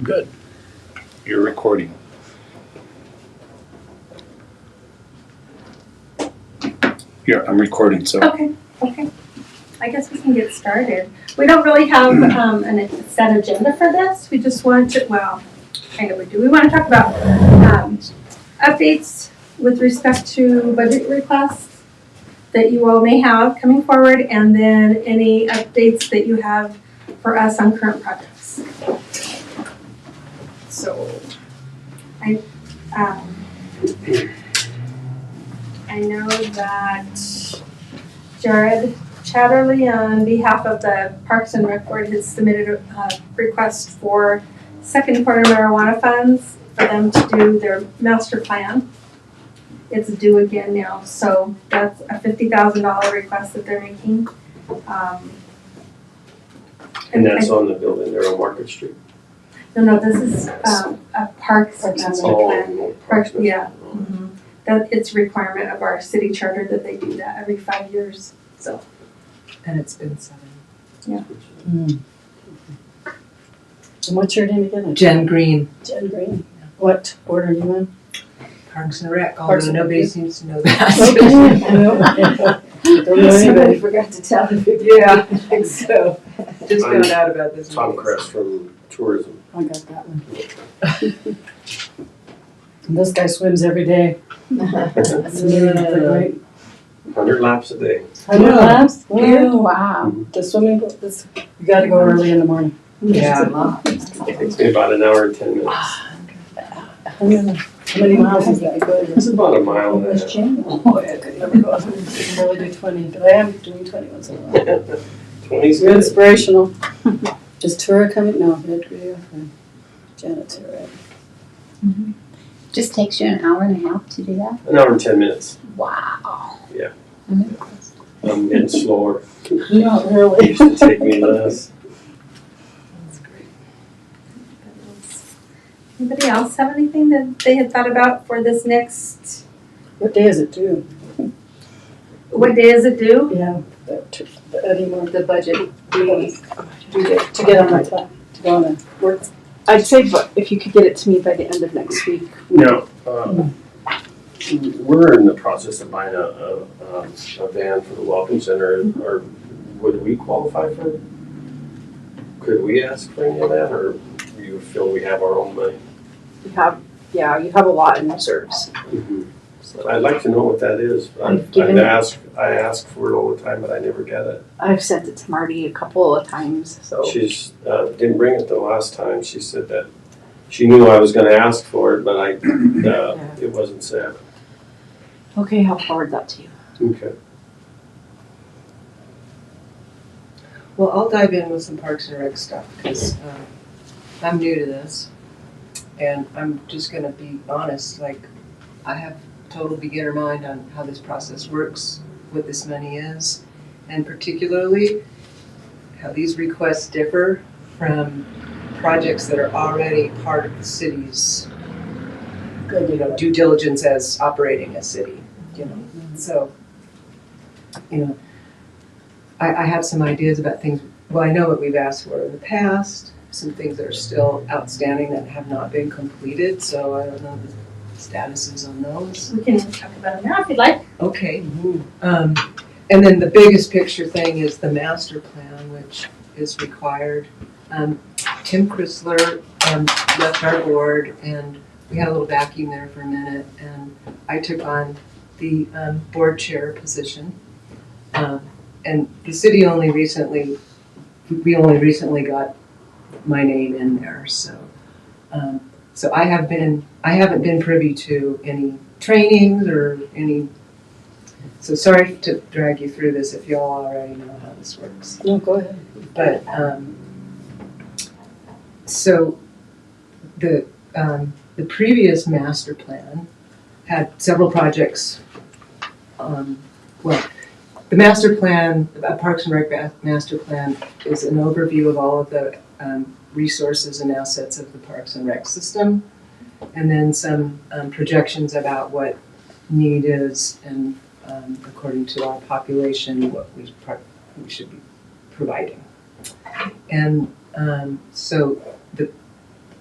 Good. You're recording. Yeah, I'm recording, so. Okay. I guess we can get started. We don't really have a set agenda for this. We just want to, well, kind of we do. We want to talk about updates with respect to budget requests that you all may have coming forward, and then any updates that you have for us on current projects. So, I know that Jared Chatterley, on behalf of the Parks and Rec Board, has submitted a request for second quarter marijuana funds for them to do their master plan. It's due again now, so that's a $50,000 request that they're making. And that's on the building there on Market Street? No, this is a Parks master plan. Parks, yeah. Mm-hmm. That it's a requirement of our city charter that they do that every 5 years, so. And it's been 7. Yeah. Mm. And what's your name again? Jen Green, Jen Green. What board are you on? Parks and Rec, Parks although and nobody Rec. seems to know that. Don't know Somebody anybody. forgot to tell you. Yeah, I think so. Just found out about this. Tom meeting. Crest from Tourism. I got that one. And this guy swims every day. That's great. 100 laps a day. 100 laps? Oh, wow. The swimming pool, you gotta go early in the morning. Yeah. It takes me about an hour and 10 minutes. How many miles is that? It's about a mile and a half. Oh, I could never go. I can barely do 20, but I am doing 20 once in a while. 20's You're good. inspirational. Is Tura coming? No, Ed Gray. Janet's here, right? Just takes you an hour and a half to do that? An hour and 10 minutes. Wow. Yeah. I'm impressed. I'm getting slower. Not It really. used to take me less. That's great. Anybody else have anything that they had thought about for this next, What day is it due? what day is it due? Yeah, the Eddie Moore. The budget, To get on my time, to go on and work. I'd say, but if you could get it to me by the end of next week. Now, we're in the process of buying a van for the Welcome Center. Or would we qualify for it? Could we ask for any of that, or do you feel we have our own money? You have a lot in reserves. So I'd like to know what that is. I ask for it all the time, but I never get it. I've sent it to Marty a couple of times, so. She's didn't bring it the last time. She said that she knew I was going to ask for it, but it wasn't said. Okay, I'll forward that to you. Okay. well, I'll dive in with some Parks and Rec stuff because I'm new to this. And I'm just gonna be honest, like, I have total beginner mind on how this process works, what this money is, and particularly how these requests differ from projects that are already part of the city's due diligence as operating a city, So, I have some ideas about things. Well, I know what we've asked for in the past, some things that are still outstanding that have not been completed, so I don't know the statuses on those. We can talk about it now if you'd like. Okay. And then the biggest picture thing is the master plan, which is required. Tim Chrysler left our board, and we had a little vacuum there for a minute, and I took on the board chair position. And the city we only recently got my name in there, so I haven't been privy to any trainings or any. So sorry to drag you through this if you all already know how this works. No, go ahead. But so the previous master plan had several projects. The master plan, Parks and Rec master plan, is an overview of all of the resources and assets of the Parks and Rec system, and then some projections about what need is and according to our population, what we should be providing. And so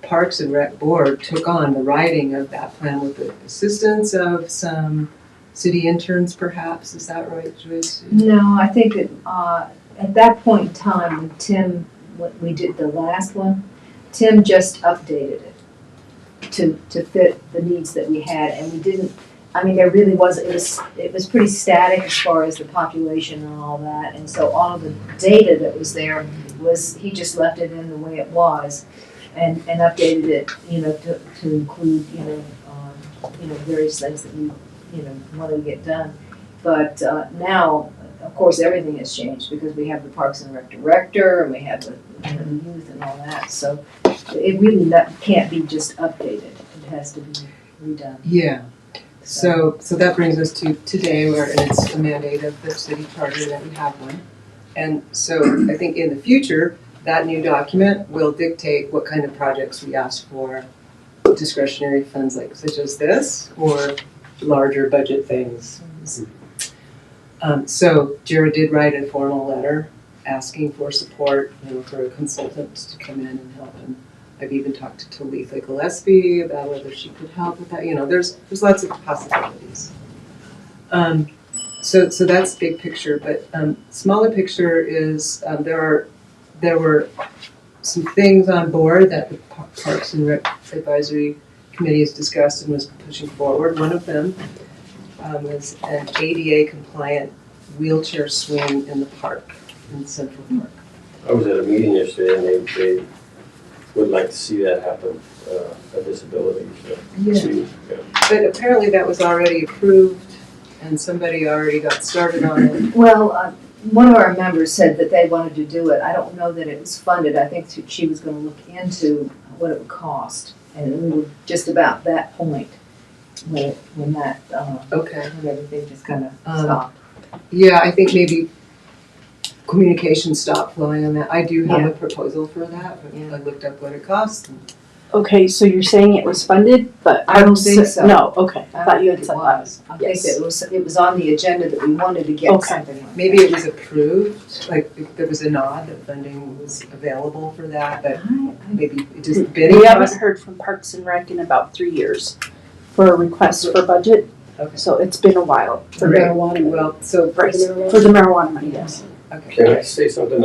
Parks and Rec Board took on the writing of that plan with the assistance of some city interns perhaps, is that right, Joyce? No, I think that, at that point in time, when Tim, when we did the last one, Tim just updated it to fit the needs that we had, and we didn't, I mean, there really was, it was pretty static as far as the population and all that, and so all of the data that was there was, he just left it in the way it was, and updated it, you know, to include, various things that we, wanted to get done. But now, of course, everything has changed because we have the Parks and Rec director and we have the youth and all that. So it really can't be just updated. It has to be redone. Yeah. So that brings us to today, where it's a mandate of the city charter that we have one. And so I think in the future, that new document will dictate what kind of projects we ask for discretionary funds, like such as this, or larger budget things. So Jared did write a formal letter asking for support, for a consultant to come in and help. And I've even talked to Letha Gillespie about whether she could help with that. There's lots of possibilities. So that's big picture, but smaller picture is there were some things on board that the Parks and Rec Advisory Committee has discussed and was pushing forward. One of them was an ADA compliant wheelchair swing in the park, in Central Park. I was at a meeting yesterday and they would like to see that happen, a disability. So, yeah. But apparently that was already approved and somebody already got started on it. Well, one of our members said that they wanted to do it. I don't know that it was funded. I think she was going to look into what it would cost. And we were just about that point when that, Okay. when everything just kind of stopped. Yeah, I think maybe communication stopped flowing on that. I do have a proposal for that. Yeah. I looked up what it costs. Okay, so you're saying it was funded, but I don't think so. No, okay, I I thought you think had it said that. was. I think that it was on the agenda that we wanted to get Okay. something like Maybe it was approved, like if there was a nod that funding was available for that, but maybe it just been. We haven't heard from Parks and Rec in about 3 years for a request for budget, Okay. so it's been a while. For Right. marijuana. money. Well, so, Right, For the for the marijuana money, yes. okay. Can I say something?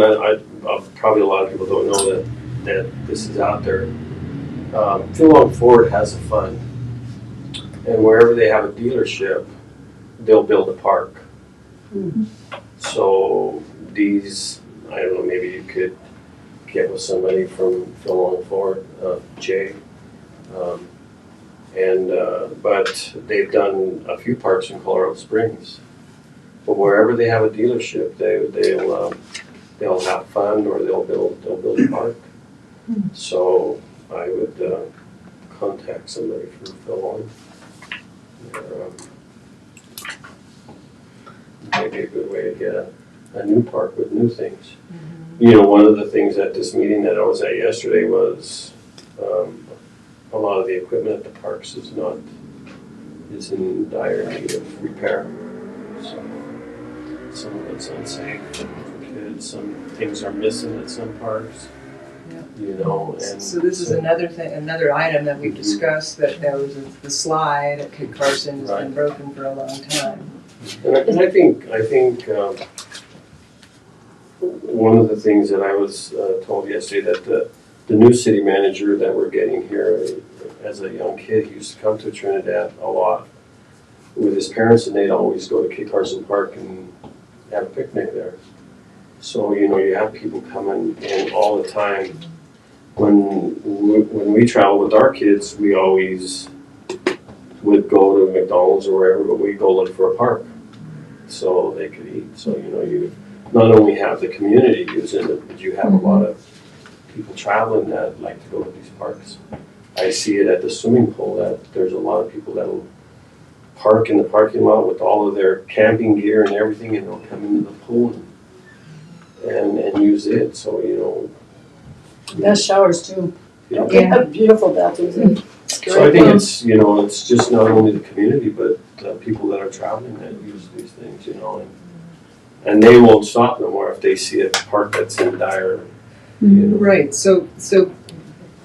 Probably a lot of people don't know that this is out there. Phil on Ford has a fund, and wherever they have a dealership, they'll build a park. So these, I don't know, maybe you could get with somebody from Phil on Ford, Jay. But they've done a few parks in Colorado Springs. But wherever they have a dealership, they'll have fun or they'll build a park. So I would contact somebody from Phil on. Maybe a good way to get a new park with new things. One of the things at this meeting that I was at yesterday was a lot of the equipment at the parks is in dire need of repair. So some of it's unsafe for kids, some things are missing at some parks. And So this is another item that we've discussed, that there was the slide at Kit Carson has been broken for a long time. And I think one of the things that I was told yesterday, that the new city manager that we're getting here, as a young kid, he used to come to Trinidad a lot with his parents, and they'd always go to Kit Carson Park and have a picnic there. So, you have people coming in all the time. When we travel with our kids, we always would go to McDonald's or wherever, but we go look for a park so they could eat. So, you not only have the community using it, but you have a lot of people traveling that like to go to these parks. I see it at the swimming pool that there's a lot of people that will park in the parking lot with all of their camping gear and everything, and they'll come into the pool and use it. So, Best showers too. Yeah. They have beautiful bathrooms. So I think it's just not only the community, but people that are traveling that use these things, and they won't stop no more if they see a park that's in dire, Right, so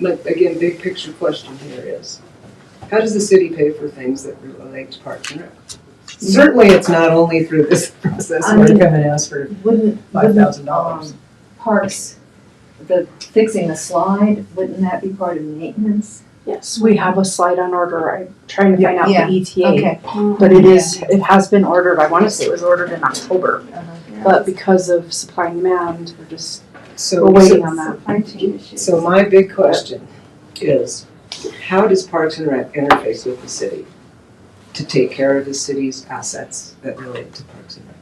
like, again, big picture question here is, how does the city pay for things that relate to Parks and Rec? Certainly, it's not only through this process I where they mean, come and ask for Wouldn't $5,000. Parks, the fixing a slide, wouldn't that be part of maintenance? Yes, we have a slide on order. I'm trying to find out Yeah. the ETA. Okay. But it has been ordered. I want to say it was ordered in October. But because of supply and demand, So, we're waiting on that. Supply chain issues. so my big question is, how does Parks and Rec interface with the city to take care of the city's assets that relate to Parks and Rec?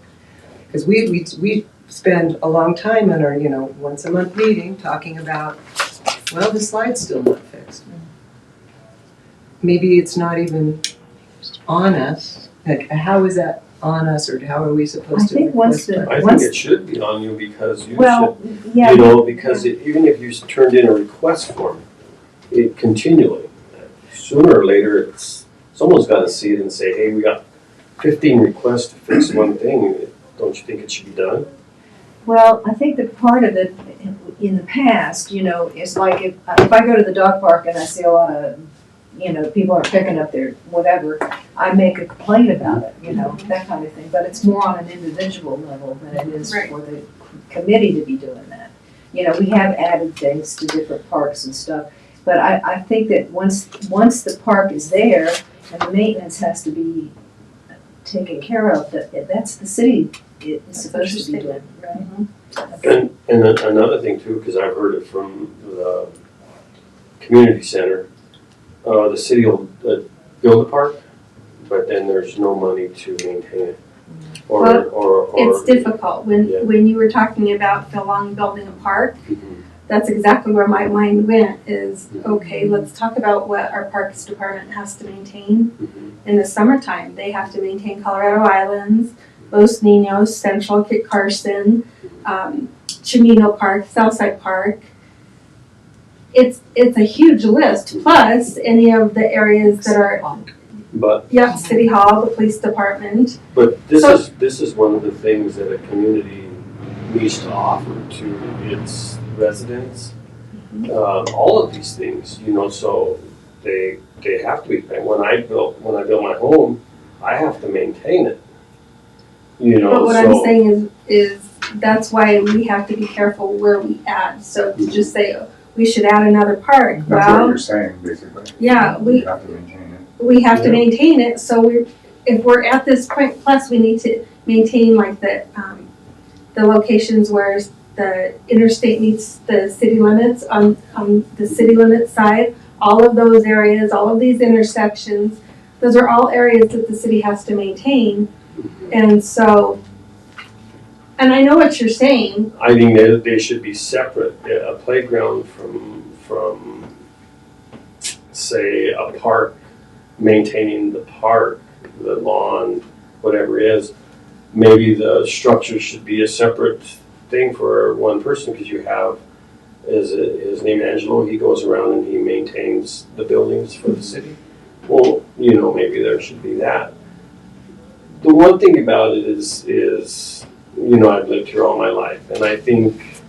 Because we spend a long time in our, once a month meeting talking about, well, the slide's still not fixed. Maybe it's not even on us. Like, how is that on us, or how are we I supposed to think once request the, I think it should be on you because you well, should, yeah, because even if you turned in a request form, it continually, sooner or later, someone's gotta see it and say, hey, we got 15 requests to fix one thing, don't you think it should be done? well, I think that part of it in the past, is like if I go to the dog park and I see a lot of, people are picking up their whatever, I make a complaint about it, that kind of thing. But it's more on an individual level than it is Right. for the committee to be doing that. We have added things to different parks and stuff. But I think that once the park is there and the maintenance has to be taken care of, that's the city is supposed to be doing, right? And another thing too, because I've heard it from the community center, the city will build a park, but then there's no money to maintain it. Or It's difficult. Yeah. When you were talking about Phil Long building a park, Mhm. that's exactly where my mind went is, okay, let's talk about what our Parks Department has to maintain. Mhm. In the summertime, they have to maintain Colorado Islands, Los Niños, Central, Kit Carson, Chimino Park, Southside Park. It's a huge list, plus any of the areas that are, But City Hall, the police department. this is one of the things that a community needs to offer to its residents. All of these things, so they have to be. When I built my home, I have to maintain it. But what I'm saying is that's why we have to be careful where we add. So to just say, we should add another park, That's what well, you're saying, basically. yeah, You have to maintain it. we have to Yeah. maintain it, so if we're at this point, plus we need to maintain like the locations where the interstate meets the city limits on the city limit side, all of those areas, all of these intersections, those are all areas that the city has to maintain. And so, and I know what you're saying, I think they should be separate. A playground from say a park, maintaining the park, the lawn, whatever it is. Maybe the structure should be a separate thing for one person because you have his name Angelo. He goes around and he maintains the buildings for the city. Well, maybe there should be that. The one thing about it is I've lived here all my life, and I think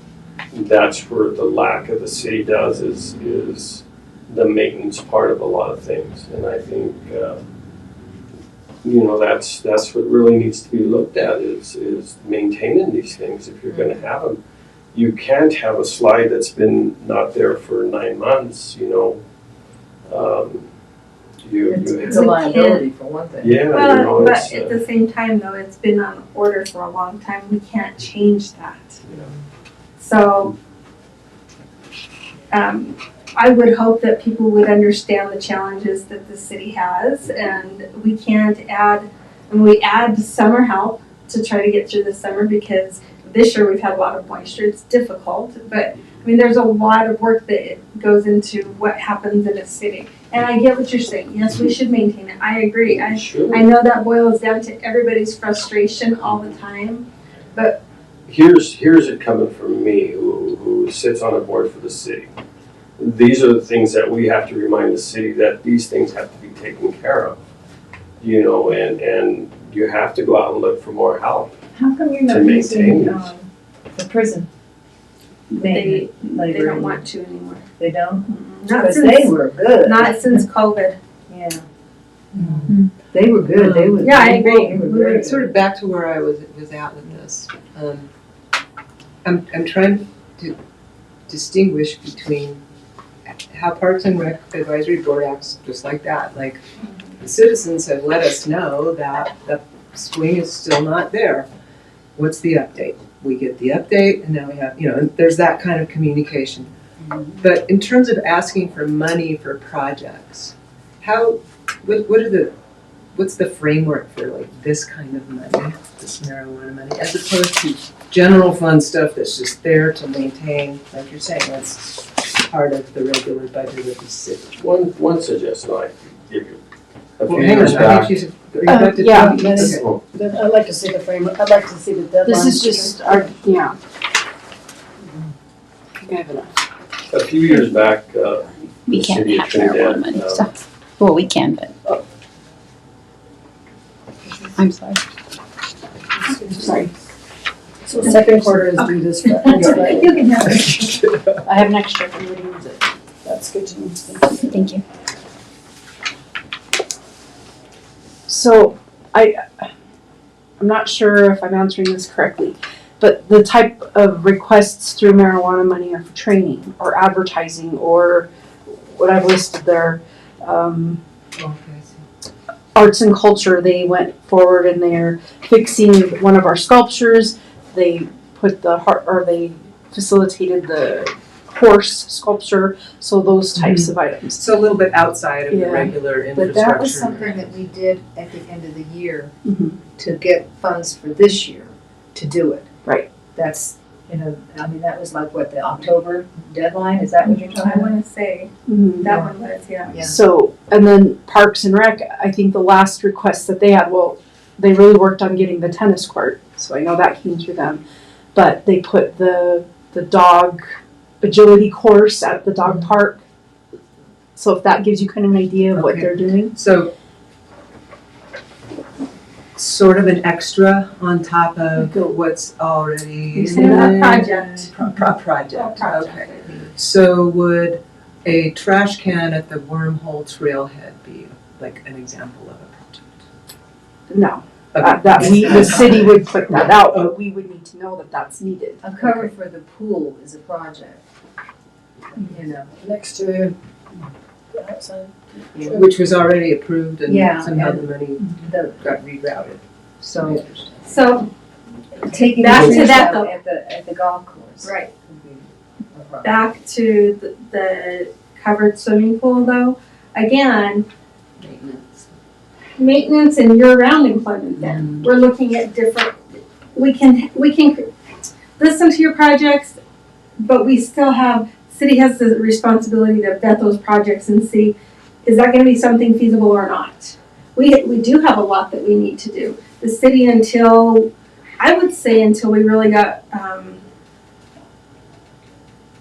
that's where the lack of the city does is the maintenance part of a lot of things, and I think that's what really needs to be looked at is maintaining these things if you're going to have them. You can't have a slide that's been not there for 9 months. It's a liability for one thing. Yeah, well, but it's, at the same time though, it's been on order for a long time, we can't change that. So, I would hope that people would understand the challenges that the city has, and we can't add, and we add summer help to try to get through the summer because this year we've had a lot of moisture, it's difficult, but there's a lot of work that goes into what happens in a city. And I get what you're saying, yes, we should maintain it, I agree. I know that boils down to everybody's frustration all the time, but here's it coming from me who sits on a board for the city. These are the things that we have to remind the city that these things have to be taken care of. And you have to go out and look for more help. How come you're To not using maintain the prison they maintenance labor? don't want to anymore. They don't? Not Because since, they were good. not since COVID. Yeah. They were good, they were. Yeah, I agree. They were very good. Sort of back to where I was at with this. I'm trying to distinguish between how Parks and Rec Advisory Board acts just like that. Like, the citizens have let us know that the swing is still not there. What's the update? We get the update, and now we have, and there's that kind of communication. But in terms of asking for money for projects, what's the framework for like this kind of money, this marijuana money, as opposed to general fund stuff that's just there to maintain, like you're saying, that's part of the regular budget of the city. One suggestion I give you. A few Well, hang years on, I back, think you should, are you about to yeah, talk? that's- Okay. But I'd like to see the framework, I'd like to see the deadline. This is just our, yeah. I have enough. a few years back, the We can't city of have marijuana Trinidad, money, so, well, we can, but. I'm sorry. Sorry. So second quarter is due this Friday. You can have it. I have an extra if anybody needs it. That's good to know. Thank you. So I'm not sure if I'm answering this correctly, but the type of requests through marijuana money are for training or advertising or what I've listed there. Arts and culture, they went forward and they're fixing one of our sculptures. They put they facilitated the horse sculpture, so those types of items. So a little bit outside of the Yeah. regular But infrastructure. that was something that we did at the end of the year Mhm. to get funds for this year to do it. Right. That's, I mean, that was like, what, the October deadline, is that what you're talking I about? wanna say, Mhm. that one was, yeah. Yeah. So, and then Parks and Rec, I think the last request that they had, well, they really worked on getting the tennis court, so I know that came through them. But they put the dog agility course at the dog park. So if that gives you kind of an idea of what Okay. they're doing. So, sort of an extra on top of what's already Consider that a project. Project, okay. So would a trash can at the Wormhole Trailhead be like an example of a project? No, Okay. the city would put that out, but we would need to know that that's needed. A cover for the pool is a project, Next to the outside. Which was already approved and Yeah, somehow and- the money the, got rerouted. so So, taking Back the to trees that down though. at the golf course. right, would be a project. back to the covered swimming pool though, again, maintenance and year-round employment then. We're looking at different, we can listen to your projects, but we still city has the responsibility to vet those projects and see, is that gonna be something feasible or not? We do have a lot that we need to do. The city I would say until we really got,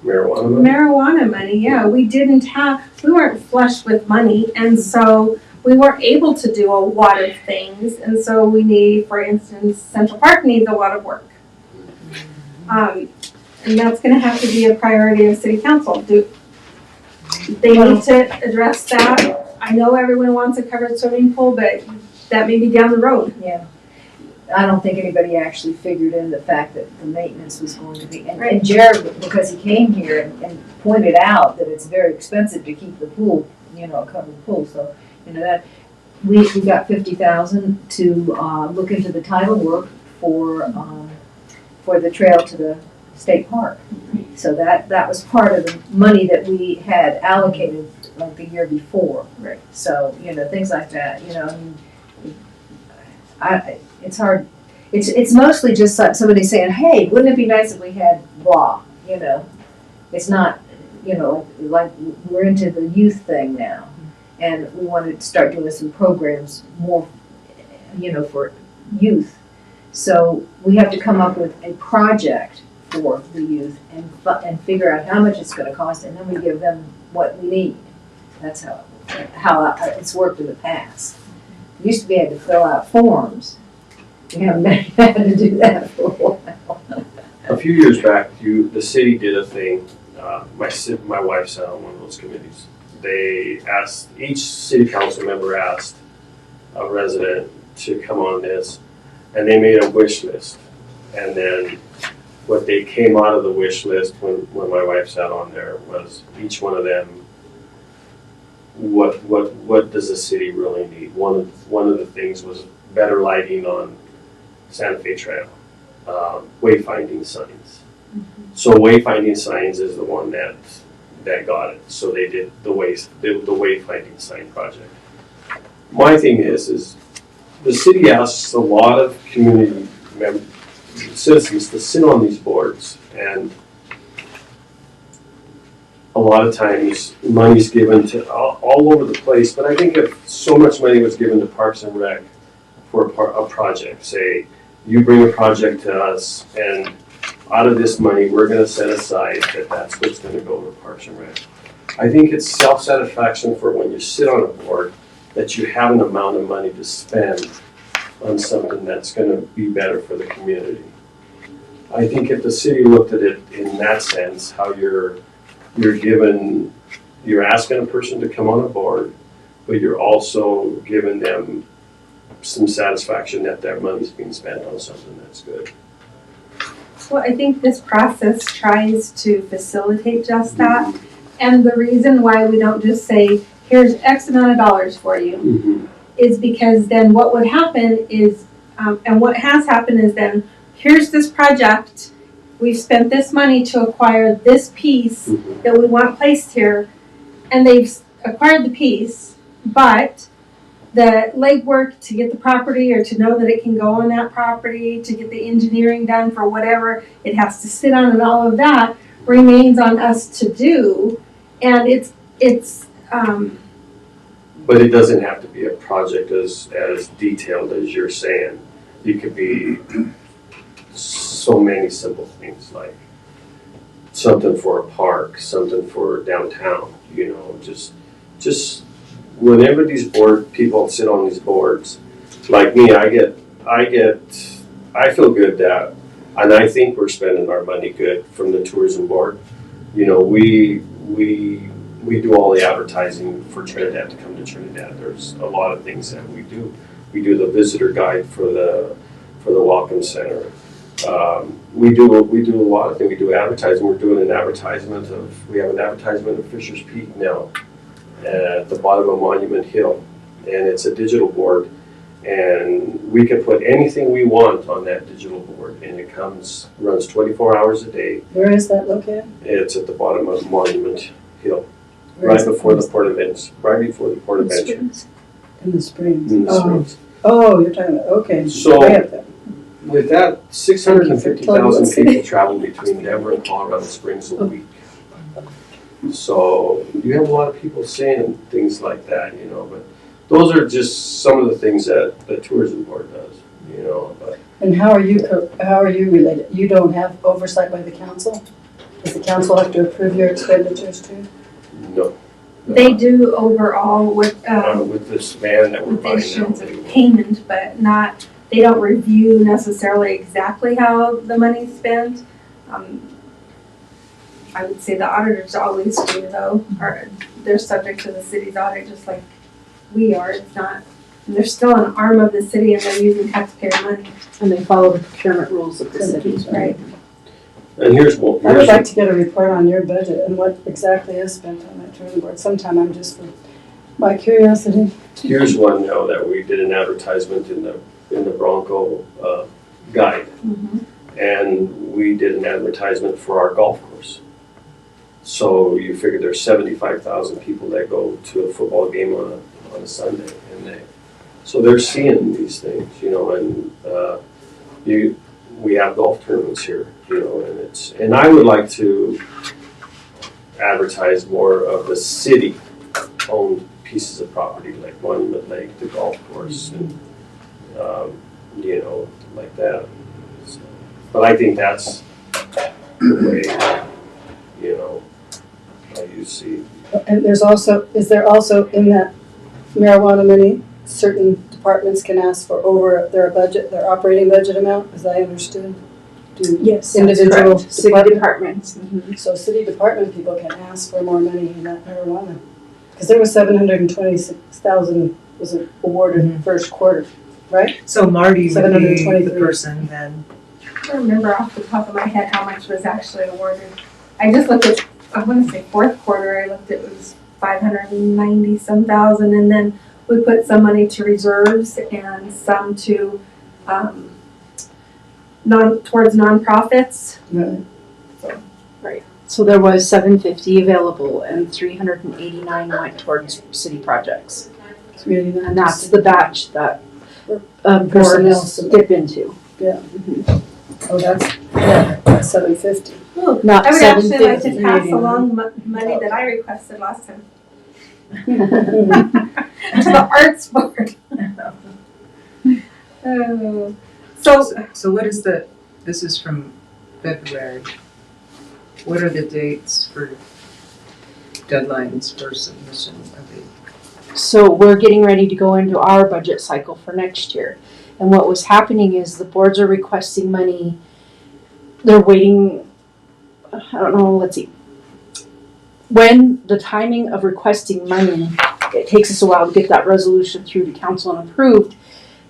marijuana money. marijuana money, yeah, we weren't flush with money, and so we weren't able to do a lot of things, and so we need, for instance, Central Park needs a lot of work. And that's gonna have to be a priority of city council. They need to address that. I know everyone wants a covered swimming pool, but that may be down the road. Yeah. I don't think anybody actually figured in the fact that the maintenance was going to be, and Jared, because he came here and pointed out that it's very expensive to keep the pool, a covered pool, so, that, we got 50,000 to, look into the title work for the trail to the state park. So that was part of the money that we had allocated like the year before. Right. So, things like that, it's hard, it's mostly just like somebody saying, hey, wouldn't it be nice if we had blah, It's not, like, we're into the youth thing now, and we want to start doing some programs more, for youth. So we have to come up with a project for the youth and figure out how much it's gonna cost, and then we give them what we need. That's how it's worked in the past. We used to be able to fill out forms. We haven't had to do that for a while. A few years back, the city did a thing, my wife sat on one of those committees. They asked, each city council member asked a resident to come on this, and they made a wish list. And then what they came out of the wish list when my wife sat on there was each one of them, what does the city really need? One of the things was better lighting on Santa Fe Trail, wayfinding signs. So wayfinding signs is the one that got it. So they did the wayfinding sign project. My thing is the city asks a lot of community citizens to sit on these boards, and a lot of times money's given to all over the place. But I think if so much money was given to Parks and Rec for a project, say you bring a project to us, and out of this money we're going to set aside that's what's going to go to Parks and Rec. I think it's self-satisfaction for when you sit on a board that you have an amount of money to spend on something that's going to be better for the community. I think if the city looked at it in that sense, how you're asking a person to come on a board, but you're also giving them some satisfaction that their money's being spent on something that's good. Well, I think this process tries to facilitate just that. And the reason why we don't just say, here's X amount of dollars for you, is because then what would happen is, and what has happened is then, here's this project, we've spent this money to acquire this piece that we want placed here, and they've acquired the piece, but the legwork to get the property or to know that it can go on that property, to get the engineering done for whatever it has to sit on and all of that remains on us to do. And it's but it doesn't have to be a project as detailed as you're saying. It could be so many simple things, like something for a park, something for downtown, just whenever these people sit on these boards, like me, I feel good that, and I think we're spending our money good from the tourism board. We do all the advertising for Trinidad to come to Trinidad. There's a lot of things that we do. We do the visitor guide for the Welcome Center. We do a lot of things. We do advertising. We're doing an advertisement we have an advertisement of Fisher's Peak now at the bottom of Monument Hill, and it's a digital board, and we can put anything we want on that digital board, and it runs 24 hours a day. Where is that located? It's at the bottom of Monument Hill, right before the Port of Adventure. In the Springs. In the Springs. Oh, you're talking about, okay. So- Way up there. With that, 650,000 people travel between Denver and Colorado Springs a week. So you have a lot of people saying things like that, but those are just some of the things that the tourism board does, but And how are you related? You don't have oversight by the council? Does the council have to approve your expenditures too? no. they do overall with With this van that we're with the buying issuance now. of payment, but they don't review necessarily exactly how the money's spent. I would say the auditors always do though, they're subject to the city's audit just like we are. It's not, and they're still an arm of the city and they're using taxpayer money. And they follow the procurement rules of the city. Right. And here's what, I would like to get a report on your budget and what exactly is spent on that tourism board. Sometime I'm just for my curiosity. here's one now that we did an advertisement in the Bronco guide. And we did an advertisement for our golf course. So you figure there's 75,000 people that go to a football game on a Sunday, and so they're seeing these things, and we have golf tournaments here, and I would like to advertise more of the city-owned pieces of property like Monument Lake, the golf course, and like that. So, but I think that's the way, how you see. And is there also in that marijuana money, certain departments can ask for over their budget, their operating budget amount, as I understood? do Yes, individual that's correct. City departments? departments. So city department people can ask for more money in that marijuana. Because there was 726,000 was awarded first quarter, right? So Marty would be the 723. person then. I don't remember off the top of my head how much was actually awarded. I just looked at, I want to say fourth quarter, I looked at, it was 590 some thousand, and then we put some money to reserves and some to, towards nonprofits. Right. So there was 750 available and 389 went towards city projects. It's really nice. And that's the batch that Personnel boards dip into. Yeah. Oh, that's 750. Not I would actually like 750. to pass along money that I requested last time to the arts board. So what is this is from February. What are the dates for deadlines for submission of the? So we're getting ready to go into our budget cycle for next year. And what was happening is the boards are requesting money. They're waiting, I don't know, let's see. When the timing of requesting money, it takes us a while to get that resolution through to council and approved.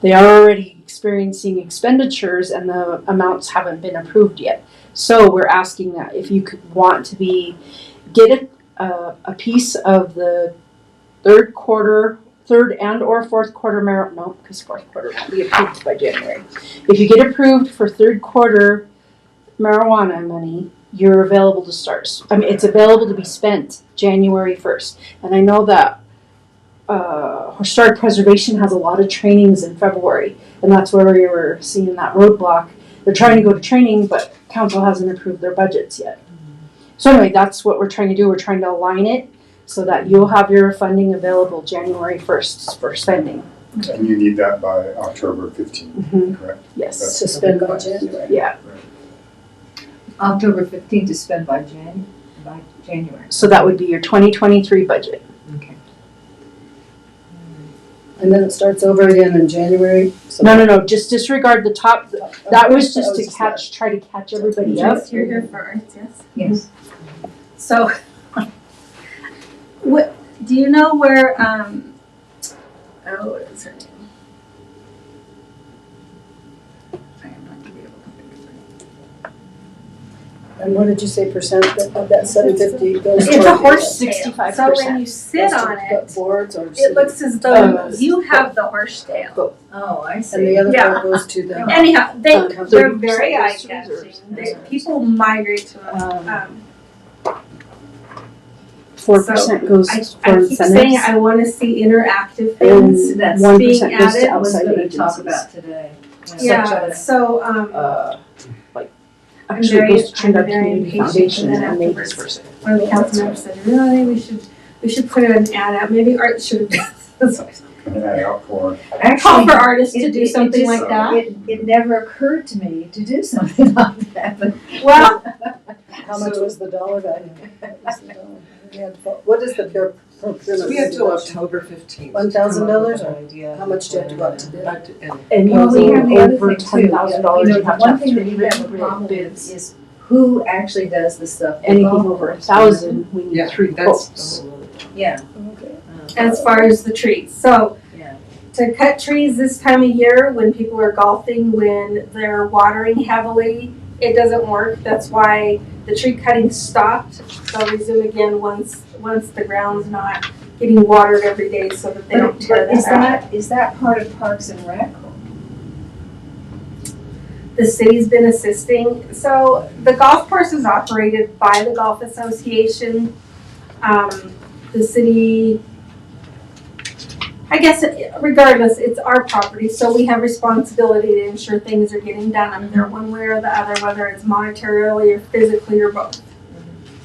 They are already experiencing expenditures and the amounts haven't been approved yet. So we're asking that if you could want to get a piece of the third and or fourth quarter because fourth quarter won't be approved by January. If you get approved for third quarter marijuana money, you're available to start. It's available to be spent January 1st. And I know that Historic Preservation has a lot of trainings in February, and that's where we were seeing that roadblock. They're trying to go to training, but council hasn't approved their budgets yet. So anyway, that's what we're trying to do. We're trying to align it so that you'll have your funding available January 1st for spending. And you need that by October 15th, correct? Yes. That's To spend by January. Yeah. October 15th to spend by January. So that would be your 2023 budget. Okay. And then it starts over again in January. So No, just disregard the top. That was just Okay, to try to catch everybody up. Yes, you're here for arts, yes. Yes. So, what, do you know where, what is her name? I am not gonna be able to think of her. And what did you say percent of that 750 goes It's a toward- horse tail. 65%. So when you sit goes to on it, boards or it looks as though Both. you have the horse tail. Oh, I and the see. other Yeah. part goes to the. Anyhow, they're 30% very goes eye to catching. reserves. People migrate to them. 4% goes I for keep saying incentives. I want to see interactive things And that's 1% being goes to added. I was outside gonna agencies. talk about today. Yeah, so, Actually, it goes to I'm Trinidad very Community impatient, Foundation and then and they afterwards- disperse it. one of the council members said, really, we should put an ad out, maybe art should have done this. And that out for, Call Actually, for artists to it- do it something just- like that. It never occurred to me to do something like that, but. Well, How much was the dollar value? What was the dollar? We had to- What is the pure procurement? We have till regulation? October 15th. $1,000 or? How much do you have to go out to bid? And Well, we have the other over thing too. $10,000, you have to one have thing that 3 you have a written problem bids. with is who actually does the stuff. Anything over 1,000, we need Yeah, 3 that's quotes. a whole other topic. Yeah. Okay. as far as the trees, so. Yeah. To cut trees this time of year, when people are golfing, when they're watering heavily, it doesn't work. That's why the tree cutting stopped. They'll resume again once the ground's not getting watered every day so that they don't tear But that out. is that part of Parks and Rec? The city's been assisting. So the golf course is operated by the golf association. The city, I guess regardless, it's our property, so we have responsibility to ensure things are getting done up there one way or the other, whether it's monetarily or physically or both.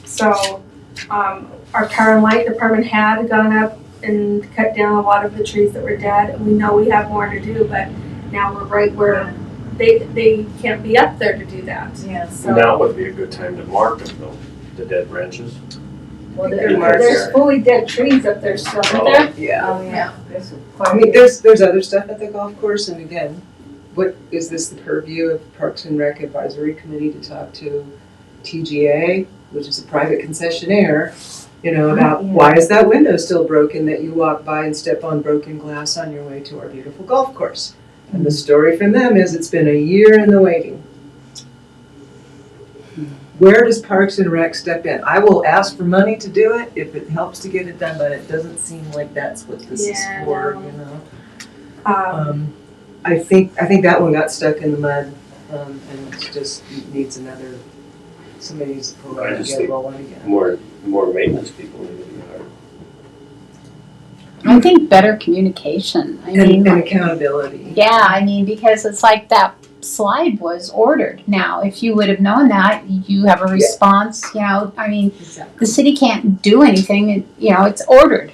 So, our power and light department had gone up and cut down a lot of the trees that were dead, and we know we have more to do, but now we're right where they can't be up there to do that. Yeah. So Now would be a good time to mark them though, the dead branches. Well, there's fully dead trees up there still, aren't there? Yeah. Oh, yeah. There's I quite a mean, bit. there's other stuff at the golf course, and again, what, is this the purview of Parks and Rec Advisory Committee to talk to TGA, which is a private concessionaire, about why is that window still broken that you walk by and step on broken glass on your way to our beautiful golf course? And the story from them is it's been a year in the waiting. Where does Parks and Rec step in? I will ask for money to do it if it helps to get it done, but it doesn't seem like that's what this is for, I think that one got stuck in the mud, and it just needs somebody needs to pull it I and just get it think rolling again. more maintenance people need to be hired. I think better communication. I mean, And accountability. yeah, I mean, because it's like that slide was ordered. Now, if you would have known that, you have a response, I mean, Exactly. the city can't do anything, it's ordered,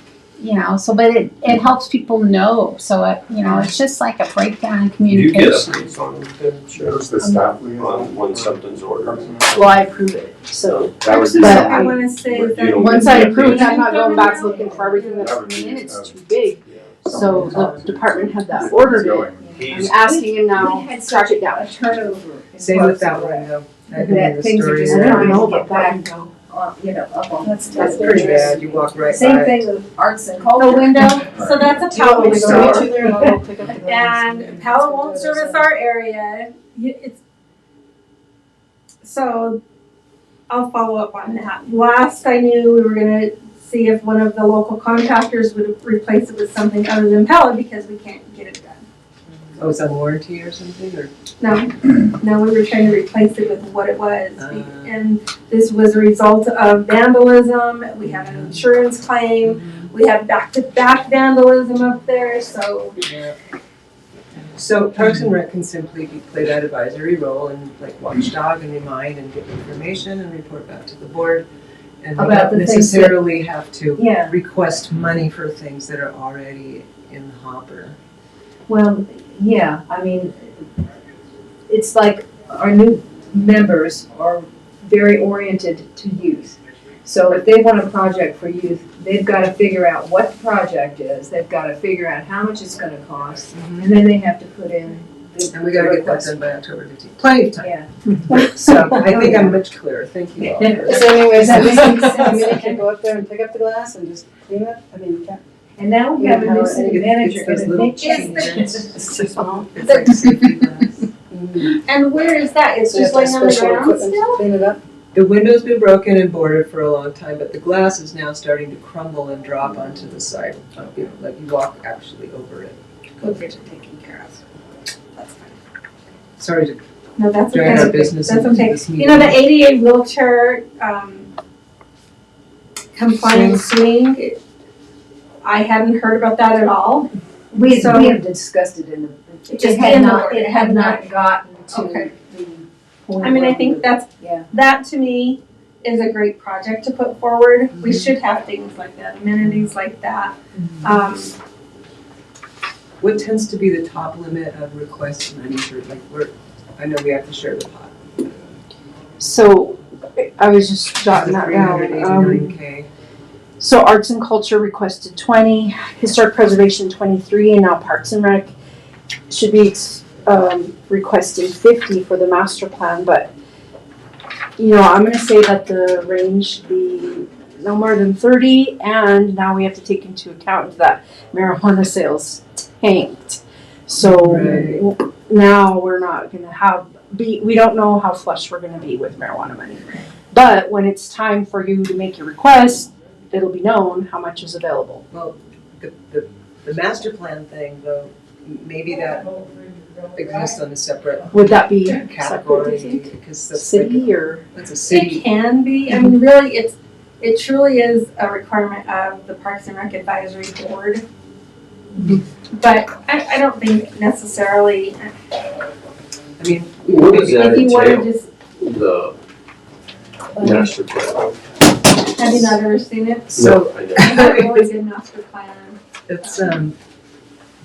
so, but it helps people know. So, it's just like a breakdown in Do you get communication. updates on them, Sharon? There's the staff On liaison. when something's ordered? Well, I approve it, so That would So be. I wanna say You that. don't once get I the approve it, updates. I'm not going back looking for everything that's That would coming in, be, it's too big. So the department had that It's ordered it. going. I'm He's, asking him now, We had track such it down. a turnover. in Same with Parks that and Rec window. That could be That the things are story just I there. don't know trying to about get that back, window. up on. That's pretty bad, you walk right by Same it. thing with arts and The culture. window, so that's a Do you want Palo me to go window. meet you there and I'll go pick up the glass? And Palo won't service our area. So I'll follow up on that. Last I knew, we were gonna see if one of the local contractors would replace it with something other than Palo because we can't get it done. Oh, it's on warranty or something, or? No, we were trying to replace it with what it was. Uh. And this was a result of vandalism. We had an insurance claim. We had back-to-back vandalism up there, so. Yeah. So Parks and Rec can simply play that advisory role and like watchdog and remind and give information and report back to the board. And we About don't the things that- necessarily have to Yeah, request money for things that are already in the hopper. well, yeah, I mean, it's like our new members are very oriented to youth. So if they want a project for youth, they've got to figure out what the project is, they've got to figure out how much it's going to cost, and then they have to put in the And we gotta get that request. done by October 15th. Plenty of time. Yeah. So I think I'm much clearer. Thank you all. Is there any way that Does that make sense? committee can go up there and pick up the glass and just clean it? I mean, can't. And now we have a new city It's manager, those and little Nick changes. It's too small. It's like safety glass. And where is that? It's So you just have to laying have on the special ground equipment to still? clean it up? The window's been broken and boarded for a long time, but the glass is now starting to crumble and drop onto the side. Like you walk actually over it. Okay, taken care of. That's fine. Sorry to No, that's drag our okay. business That's into okay. this You know, meeting. the ADA wheelchair, compliant swing, I hadn't heard about that at all. we So- have discussed it in the, Just in the- it had not gotten to Okay. the point. I mean, I where think we- that's, Yeah. that to me is a great project to put forward. We should have things like that, amenities like that. What tends to be the top limit of requests money for, like, I know we have to share the pot. So I was just jotting that down. 389K. So arts and culture requested 20, historic preservation 23, and now Parks and Rec should be requesting 50 for the master plan. But I'm going to say that the range should be no more than 30, and now we have to take into account that marijuana sales tanked. So Right. now we're not going to we don't know how flush we're going to be with marijuana money. But when it's time for you to make your request, it'll be known how much is available. Well, the master plan thing, though, maybe that exists on a separate Would that be separate, category, do you think? because that's like, City or? that's a It city. can be, I mean, really, it truly is a requirement of the Parks and Rec Advisory Board. But I don't think necessarily, I mean, What does that if you wanna entail, just, the master plan? have you not ever seen it? so No, I know. It's a really good master plan. it's,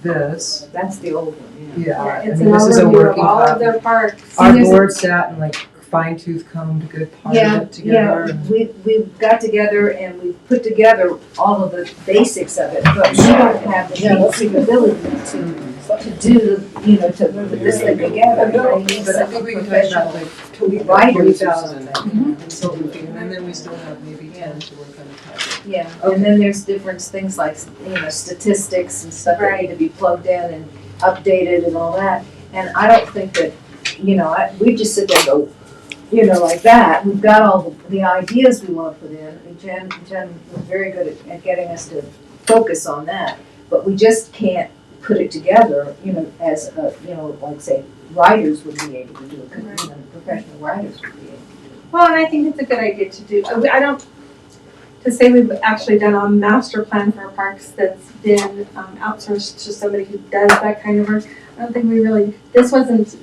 this, That's the old one, yeah. yeah, I It's mean, an this is a overview of working all of copy. their parks. Our there's a- board sat and like fine tooth combed a good part of it together. and- We got together and we put together all of the basics of it, but we don't have the capability to to do, to put this thing together. But I think we can talk about like Writers or 20,000 something. consulting fee, and then we still have maybe 10 to work on the project. Yeah, and then there's different things like, statistics and stuff that need to be plugged in and updated and all that. And I don't think that, we just sit there and go, like that. We've got all the ideas we want to put in. And Jen was very good at getting us to focus on that. But we just can't put it together, as, like say, writers would be able to do it, professional writers would be able to do it. Well, and I think it's a good idea to do, to say we've actually done a master plan for our parks that's been outsourced to somebody who does that kind of work. I don't think we really, this wasn't,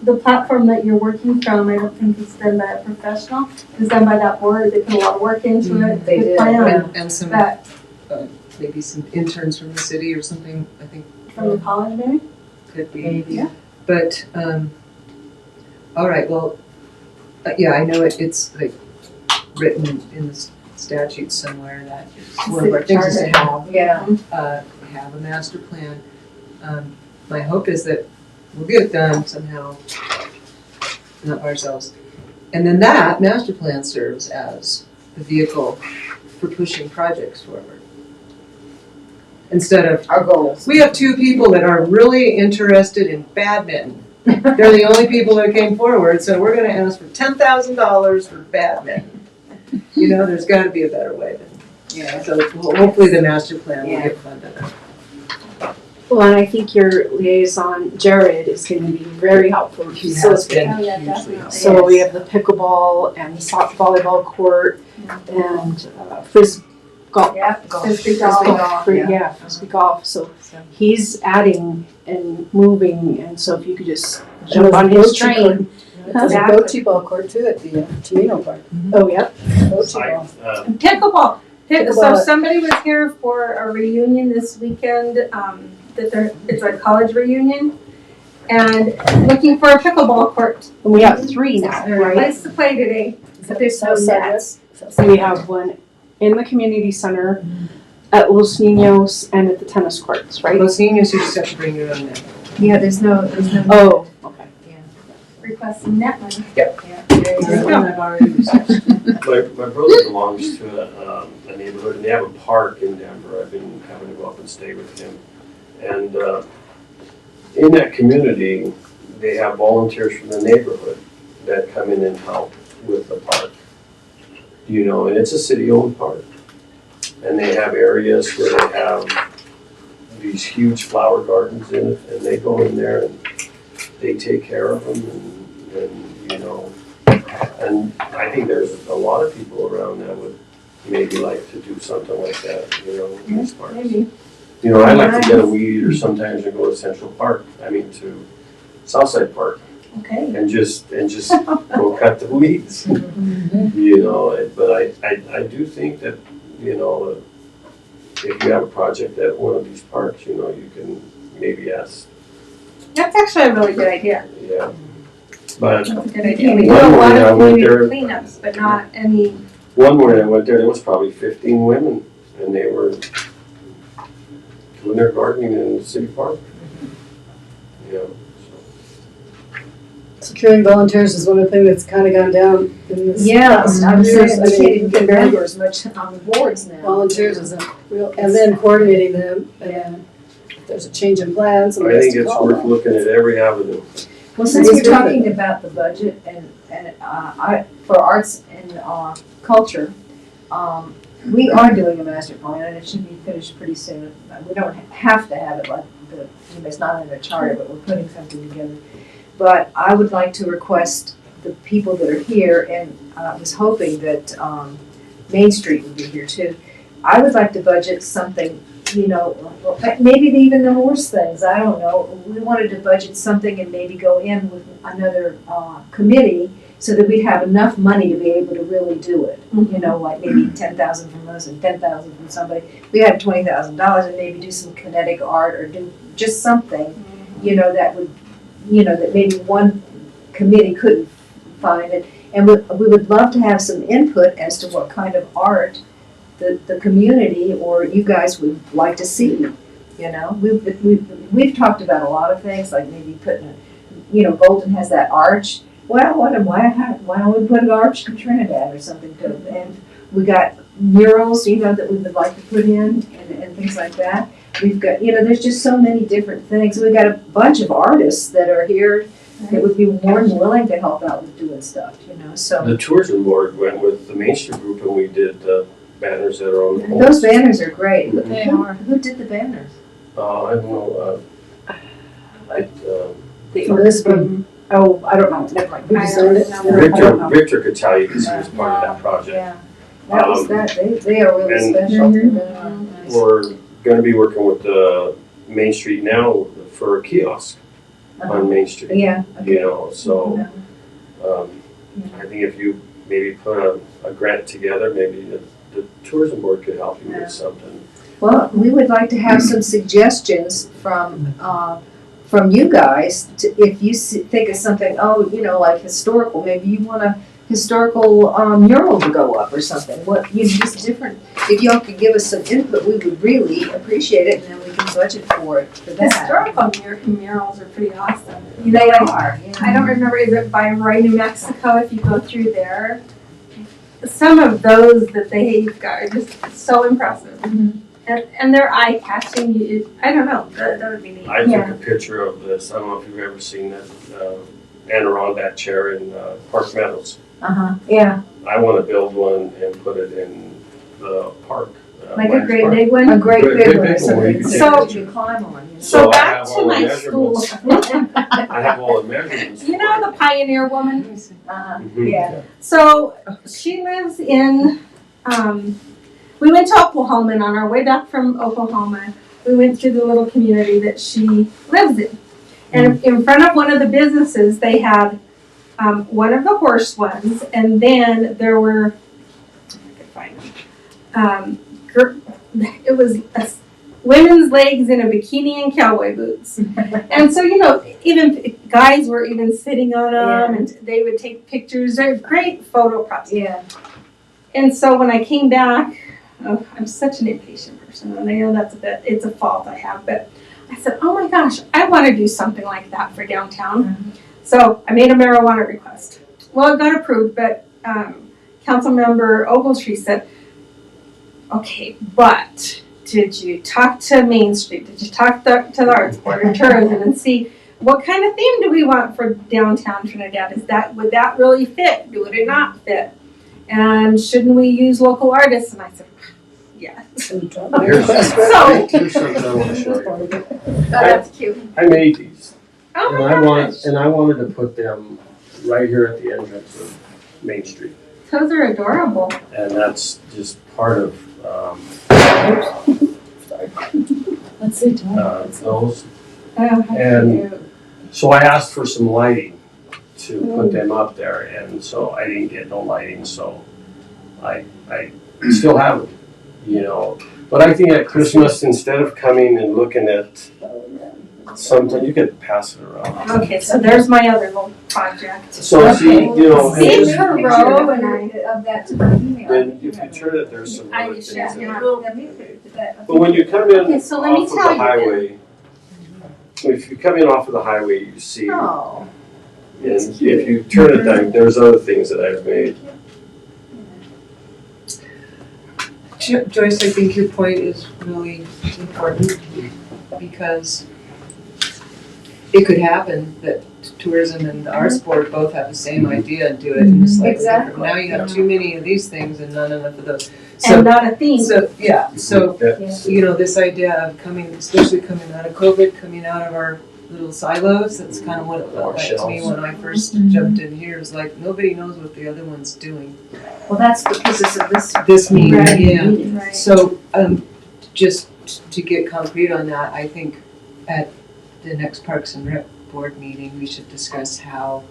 the platform that you're working from, I don't think it's done by a professional. It's done by that board, they put a lot of work into it, They good did, plan. And some, But maybe some interns from the city or something, I think from the college maybe? could be. Maybe. Yeah. But, all right, well, yeah, I know it's like written in the statute somewhere that one of our things is to have, Yeah. have a master plan. My hope is that we'll get it done somehow, not by ourselves. And then that master plan serves as the vehicle for pushing projects forward. Instead of, Our goals. we have two people that are really interested in badminton. They're the only people that came forward, so we're gonna ask for $10,000 for badminton. There's gotta be a better way than, Yeah. so hopefully the master plan will get funded. Well, and I think your liaison, Jared, is gonna be very helpful with He has facilitating. been Oh, yeah, hugely definitely. helpful. So we have the pickleball and the soft volleyball court and frisbee golf. Yeah, Frisbee golf. Frisbee golf. So he's adding and moving, and so if you could just jump on his train. There's a bocce ball court too at the Camino Park. Oh, yeah. Bocce ball. Pickleball. So Pickleball. somebody was here for a reunion this weekend, it's a college reunion, and looking for a pickleball court. And we have 3 now, right? Place to play today. But there's no nets. We have one in the community center, at Los Niños, and at the tennis courts, right? Los Niños, you just have to bring your own net. Yeah, there's no. Oh, okay. Requesting net money. There you There's go. one I've already researched. My brother belongs to a neighborhood, and they have a park in Denver. I've been having to go up and stay with him. And in that community, they have volunteers from the neighborhood that come in and help with the park. And it's a city-owned park. And they have areas where they have these huge flower gardens in it, and they go in there and they take care of them, and I think there's a lot of people around that would maybe like to do something like that, in these parks. Maybe. I like to get a weed eater sometimes and go to Central Park, to Southside Park, Okay. and just go cut the weeds. But I do think that, if you have a project at one of these parks, you can maybe ask, That's actually a really good idea. yeah. But That's a good idea. We do One a lot morning I of went community there- cleanups, but not any, one morning I went there was probably 15 women, and they were doing their gardening in the city park. Securing volunteers is one of the things that's kind of gone down in this. Yeah, past I'm years. saying I we mean, can't even get very- members much on the boards now. Volunteers is a real, and then coordinating them, and then if there's a change in plans, somebody I has think to it's call worth them. looking at every avenue. Well, since It's we're different. talking about the budget and for arts and culture, we are doing a master plan and it should be finished pretty soon. We don't have to have it like it's not in the charter, but we're putting something together. But I would like to request the people that are here, and I was hoping that Main Street would be here too. I would like to budget something, maybe even the horse things, I don't know. We wanted to budget something and maybe go in with another committee so that we'd have enough money to be able to really do it. Like maybe 10,000 from us and 10,000 from somebody. We have $20,000 and maybe do some kinetic art or do just something, that would, that maybe one committee couldn't find it. And we would love to have some input as to what kind of art the community or you guys would like to see. you know? We've talked about a lot of things, like maybe putting, Golden has that arch. Well, why don't we put an arch in Trinidad or something to, and we got murals, that we would like to put in and things like that. We've got, there's just so many different things. We got a bunch of artists that are here that would be more than willing to help out with doing stuff, so. The tourism board went with the Main Street group and we did banners that are on the poles. Those banners are great. They are. Who did the banners? I don't know, Lisbon. Oh, I don't know, never mind. Who I designed it? don't know. I don't know. Victor could tell you because he was part of that project. Yeah, that was that. They are really and- special. Mhm. We're gonna be working with the Main Street now for a kiosk on Main Street. Yeah. So, I think if you maybe put a grant together, maybe the tourism board could help you with something. Well, we would like to have some suggestions from you guys, if you think of something, like historical, maybe you want a historical mural to go up or something. Just different, if y'all could give us some input, we would really appreciate it, and then we can budget for that. Historical murals are pretty awesome. They are. Yeah. I don't remember, is it by Roy, New Mexico, if you go through there? Some of those that they've got are just so impressive. Mhm. And they're eye-catching. I don't know, that would be neat. I took a picture of this, I don't know if you've ever seen that Adirondack chair in Park Meadows. Yeah, I want to build one and put it in the park. Like a Lions great Park. big a one. great Great big big one, one, something you can take that you climb on. So I back have to all the my school. measurements. I have all the measurements. You know the Pioneer woman? Mhm. Yeah. So she lives in, we went to Oklahoma, and on our way back from Oklahoma, we went through the little community that she lives in. And in front of one of the businesses, they had one of the horse ones, and then there were, if I could find them, it was women's legs in a bikini and cowboy boots. And so, even guys were even sitting on them, and they would take pictures. They're great photo props. Yeah. And so when I came back, I'm such an impatient person, and I know it's a fault I have, but I said, oh my gosh, I want to do something like that for downtown. So I made a marijuana request. Well, it got approved, but Councilmember Ogletree said, okay, but did you talk to Main Street? Did you talk to the Arts Board of Tourism and see what kind of theme do we want for downtown Trinidad? Would that really fit? Would it not fit? And shouldn't we use local artists? And I said, yes. Here's So- here's something I want to show you. That's cute. I made these, Oh and my gosh. I wanted to put them right here at the entrance of Main Street. Those are adorable. And that's just part of Let's see, Tom. those. Oh, how And- cute. So I asked for some lighting to put them up there, and so I didn't get no lighting, so I still have them, But I think at Christmas, instead of coming and looking at something, you could pass it around. Okay, so there's my other little project. So see, and See, then- her row and I. Of that to my email. then if you turn it, there's some I other will things share, in yeah. it. But when you come in Okay, so let me off of tell the you highway, if you come in off of the highway, you see, and Oh, if you turn it down, there's other things that I've made. Joyce, I think your point is really important because it could happen that tourism and the arts board both have the same idea and do it in a slightly different. Exactly. Now you have too many of these things and not enough of those. And not a theme. So That's- this idea of especially coming out of COVID, coming out of our little silos, that's kind of what it felt like to me when I first jumped in here. It's like nobody knows what the other one's doing. well, that's because of this. This meeting, Right. yeah. Right. So, just to get concrete on that, I think at the next Parks and Rec Board meeting, we should discuss how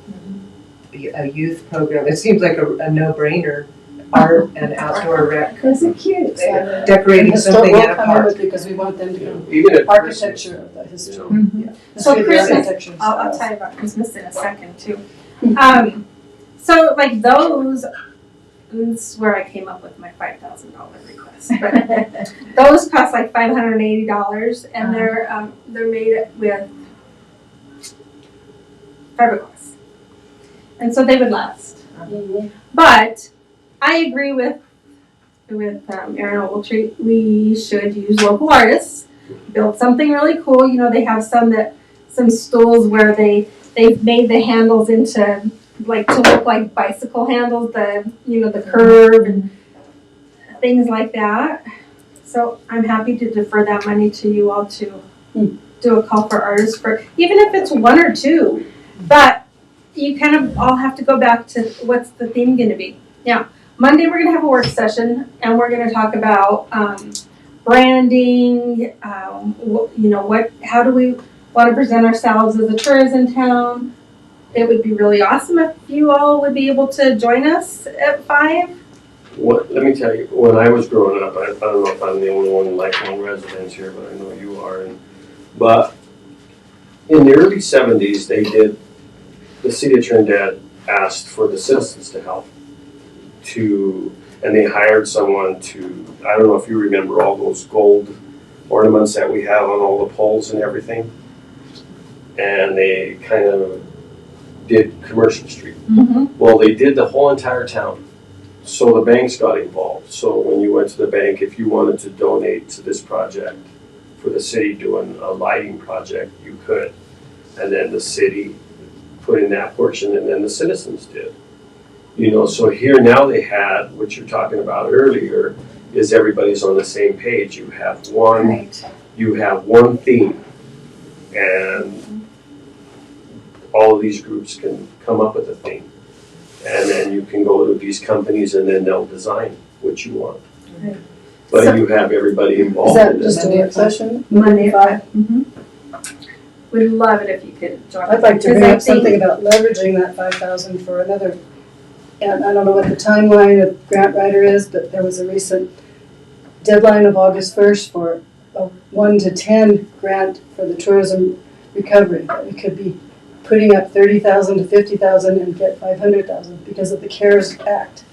a youth program, it seems like a no-brainer, art and outdoor rec, Because they're cute. decorating something at a We'll come in park. with it because we want them to do Even at Christmas, architecture of the history. So History of Christmas, architecture and I'll stuff. tell you about Christmas in a second too. So like those, and this is where I came up with my $5,000 request. But those cost like $580, and they're made with fiberglass, and so they would last. But I agree with Aaron Ogletree. We should use local artists, build something really cool. You know, they have some stools where they've made the handles into like to look like bicycle handles, the curve and things like that. So I'm happy to defer that money to you all to do a call for artists for, even if it's one or two. But you kind of all have to go back to what's the theme going to be. Now, Monday we're going to have a work session, and we're going to talk about branding. How do we want to present ourselves as a tourism town? It would be really awesome if you all would be able to join us at 5. Let me tell you, when I was growing up, I don't know if I'm the only one lifelong resident here, but I know you are. But in the early 70s, the city of Trinidad asked for the citizens to help and they hired someone to, I don't know if you remember all those gold ornaments that we have on all the poles and everything. And they kind of did Commercial Street. Mm-hmm. Well, they did the whole entire town. So the banks got involved. So when you went to the bank, if you wanted to donate to this project for the city doing a lighting project, you could. And then the city put in that portion, and then the citizens did. So here now they had, what you're talking about earlier, is everybody's on the same page. You have one theme, and all of these groups can come up with a theme. And then you can go to these companies, and then they'll design what you want. Right. But you have everybody Is involved that in this. just a work session? Monday at 5? 5. Mm-hmm. We'd love it if you could join us. I'd like to bring Because I up something think- about leveraging that 5,000 for another, and I don't know what the timeline of grant writer is, but there was a recent deadline of August 1st for a 1 to 10 grant for the tourism recovery. We could be putting up 30,000 to 50,000 and get 500,000 because of the CARES Act.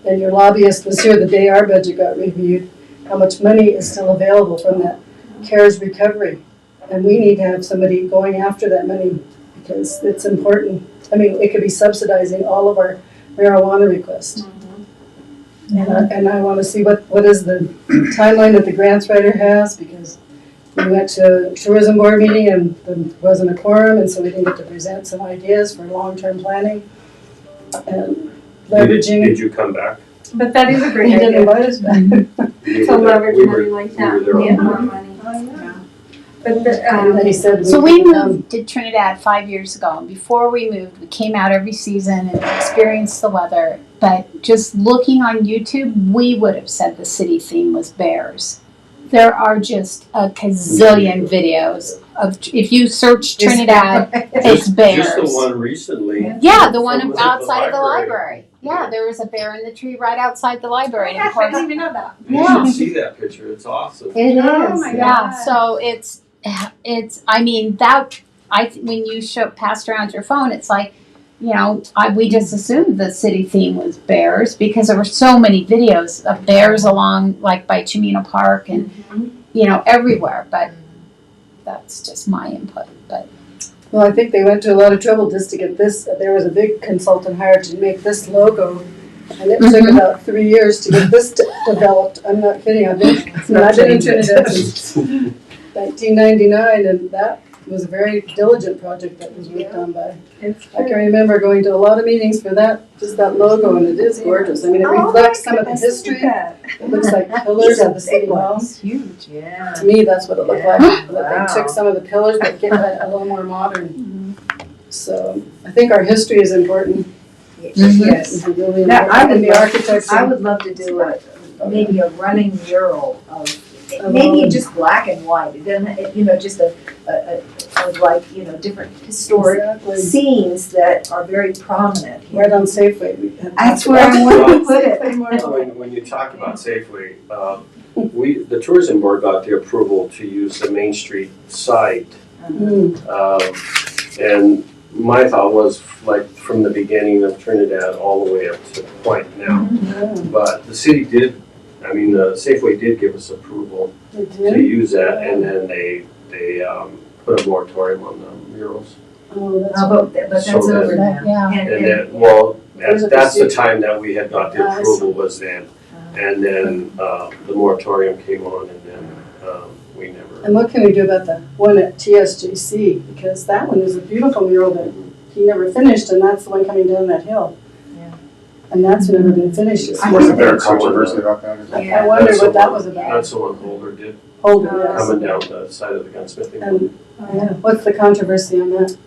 And your lobbyist was here the day our budget got reviewed, how much money is still available from that CARES recovery. And we need to have somebody going after that money because it's important. I mean, it could be subsidizing all of our marijuana requests. And I want to see what is the timeline that the grants writer has, because we went to a tourism board meeting and there wasn't a quorum, and so we didn't get to present some ideas for long-term planning and leveraging. Did you come back? But that is a great He didn't idea invite us back. to leverage money like that. We were there all Get the more time. money. Yeah. But And then he said So we could, moved to Trinidad 5 years ago, and before we moved, we came out every season and experienced the weather. But just looking on YouTube, we would have said the city theme was bears. There are just a gazillion videos of, if you search Trinidad, it's bears. Just the one recently. Yeah, the one From outside of the library. Yeah, there was a bear in the tree right outside the library. And of I course, didn't even know that. You Yeah. should see that picture, it's awesome. It is. Oh my yeah, God. so when you passed around your phone, it's like, we just assumed the city theme was bears because there were so many videos of bears along, like by Chimino Park and, everywhere. But that's just my input. But well, I think they went to a lot of trouble just to get this. There was a big consultant hired to make this logo, and it took about 3 years to get this developed. I'm not kidding. I've been in Trinidad since 1999, and that was a very diligent project that was worked on by. I can remember going to a lot of meetings for that, just that logo, and it is gorgeous. I mean, it reflects some of the history. It looks like pillars of the city hall. It's huge, yeah. To me, that's what it looked like. That Wow. they took some of the pillars but get it a little more modern. So I think our history is important. Yes. It's really Now, I important. would And the love- architecture. I would love to do maybe a running mural of, maybe just black and white. It doesn't, just a different historic Exactly. scenes that are very prominent here. Right on Safeway. We had- That's where I want to put it. When you talk about Safeway, the tourism board got the approval to use the Main Street site. Mm. And my thought was like from the beginning of Trinidad all the way up to the point now. But the city did, Safeway did give us approval They to did? use that, and then they put a moratorium on the murals. Oh, that's Oh, but that's So then- over now. Yeah. And, And and, then, well, There's a that's the procedure. time that we had got the I see. approval was then. And then, the moratorium came on and then, we never. And what can we do about the one at TSJC? Because that one is a beautiful mural that he never finished, and that's the one coming down that hill. Yeah. And that's never been finished. Wasn't there a controversy about that? I wonder what that was about. That's the one Holder did, Hold it, yes. coming down the side of the gunsmithing. And, yeah, what's the controversy on that?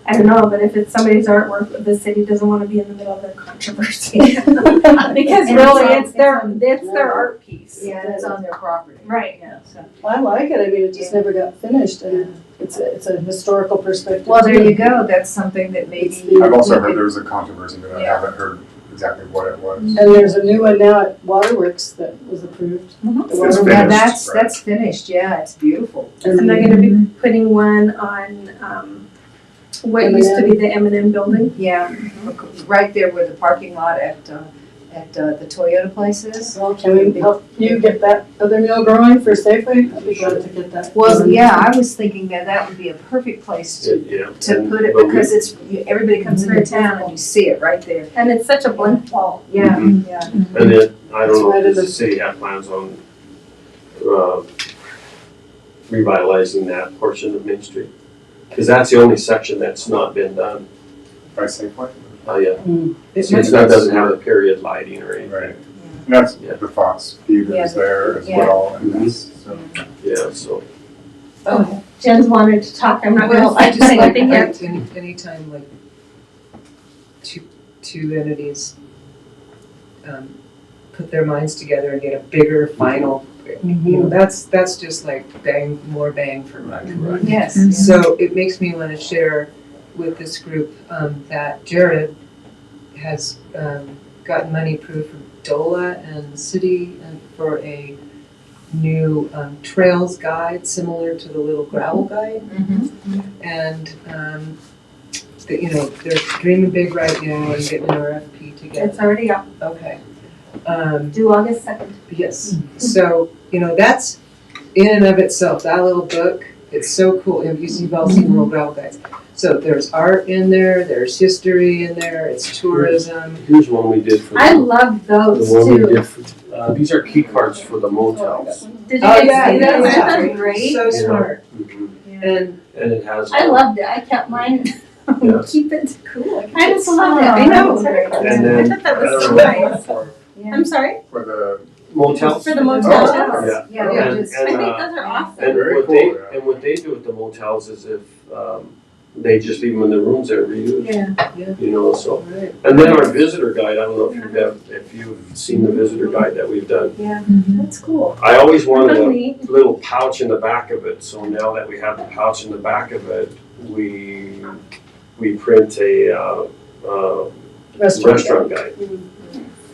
I don't know, but if it's somebody's artwork, the city doesn't want to be in the middle of their controversy. Because And really, it's it's their art piece. yeah, and it's on their property. Right. Yeah, so. I like it, I mean, it just never got finished, and it's a historical perspective. Well, there too. you go, that's something that maybe. I've also we heard could- there was a controversy, but I Yeah. haven't heard exactly what it was. And there's a new one now at Waterworks that was approved. The It's Waterworks- Yeah, finished, right. that's finished, yeah, it's beautiful. And they're gonna be putting one on, what used to be the M&M building. Yeah, right there where the parking lot at the Toyota place is. Well, can we help you get that other mill growing for Safeway? I'd be glad to get that. Well, going. yeah, I was thinking that would be a perfect place Yeah. to and- put it, but we- because everybody comes into town and you see it right there. And it's such a blank wall. Yeah, Mhm. yeah. And then, I don't know Right if in the the- city had plans on, revitalizing that portion of Main Street. Cause that's the only section that's not been done. By Safeway? Yeah. It So it's might not, be doesn't have the period lighting or anything. Right. And that's Yeah. the Fox Theater Yeah, is there as yeah. well, and that's, so. Yeah, so. Oh, Jen's wanted to talk, I'm not gonna Well, let I you just say like, anything yet. anytime like two entities put their minds together and get a bigger final, you know, that's just like more bang for buck. Yes. So it makes me want to share with this group that Jared has gotten money approved from DOLA and the city for a new trails guide similar to the little gravel guide. And they're dreaming big right now and getting an RFP together. It's already up, Okay. due August 2nd. Yes. So that's in and of itself, that little book, it's so cool. You've all seen World Gravel Guides. So there's art in there, there's history in there, it's tourism. Here's one we did for. I love The those one we too. did for, these are key cards for the motels. Did you Oh, guys yeah, see those? yeah. Aren't those great? So smart. Mhm. And And it has. I loved it, I kept mine, Yeah. keep it cool. I I just love it, I Oh, know. And I then, thought that I was so don't know, nice. For I'm sorry, for the, motels. for the motels. Yeah. Yeah, Yeah. we just. I And, think those are awesome. And Very what cool, they, yeah. and what they do with the motels is if, they just leave them in the rooms that are reused, Yeah. you know, so. right. And then our visitor guide, I don't know if you've seen the visitor guide that we've done. That's cool. I always wanted That's a neat. little pouch in the back of it, so now that we have the pouch in the back of it, we print a, restaurant guide.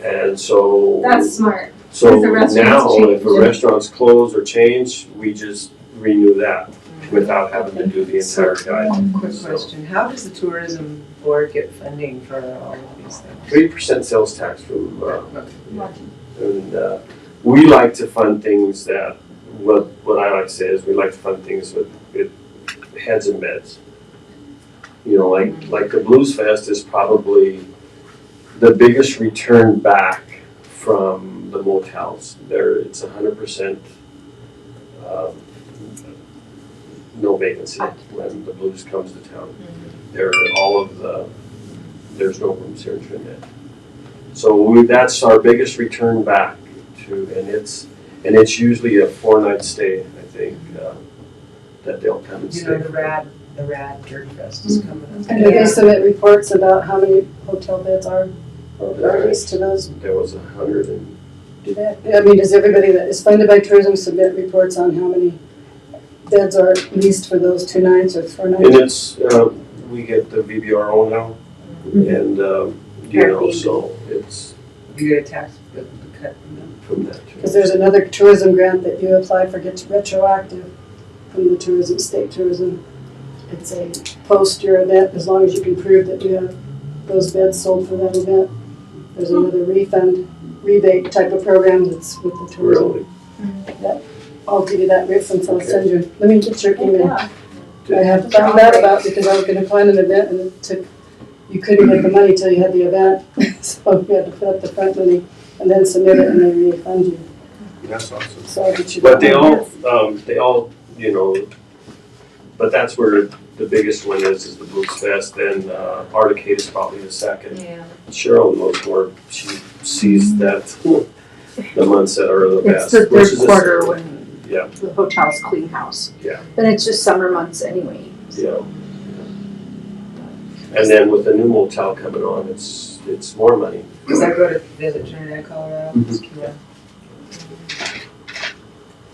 And so. That's smart. So If the restaurants now, if a change. restaurant's close or change, we just renew that without having to do the entire guide. Quick question, how does the tourism board get funding for all of these things? 3% sales tax from, and we like to fund things that, what I like to say is we like to fund things with heads and beds. You know, like the Blues Fest is probably the biggest return back from the motels. It's 100% no vacancy when the Blues comes to town. There's no rooms here in Trinidad. So that's our biggest return back to, and it's usually a 4-night stay, I think, that they'll come and You stay. know, the rad Dirt Fest is coming up. And do they submit reports about how many hotel beds are leased to those? There was 100 and, Do that? I mean, does everybody that is funded by tourism submit reports on how many beds are leased for those 2 nights or 4 nights? and it's, we get the VBRO now, and, so it's You get a tax cut. from that. Because there's another tourism grant that you apply for, gets retroactive from the tourism, state tourism. It's a post your event as long as you can prove that you have those beds sold for that event. There's another rebate type of program that's with the tourism. Really? I'll give you that reference, I'll send you, let me get your email. Yeah. I have found out about because I was gonna plan an event and it took, you couldn't get the money till you had the event. So you had to put up the front money and then submit it and they refund you. That's awesome. So I'll get you. But that. they all, you know, but that's where the biggest one is the Blues Fest, then Arcade is probably the second. Yeah. Cheryl knows more, she sees that the months that are the It's best. the which third is the quarter second. when Yeah. the hotel's clean house. Yeah. And it's just summer months anyway. Yeah. And then with the new motel coming on, it's more money. Because I go to visit Trinidad, Colorado. Yeah.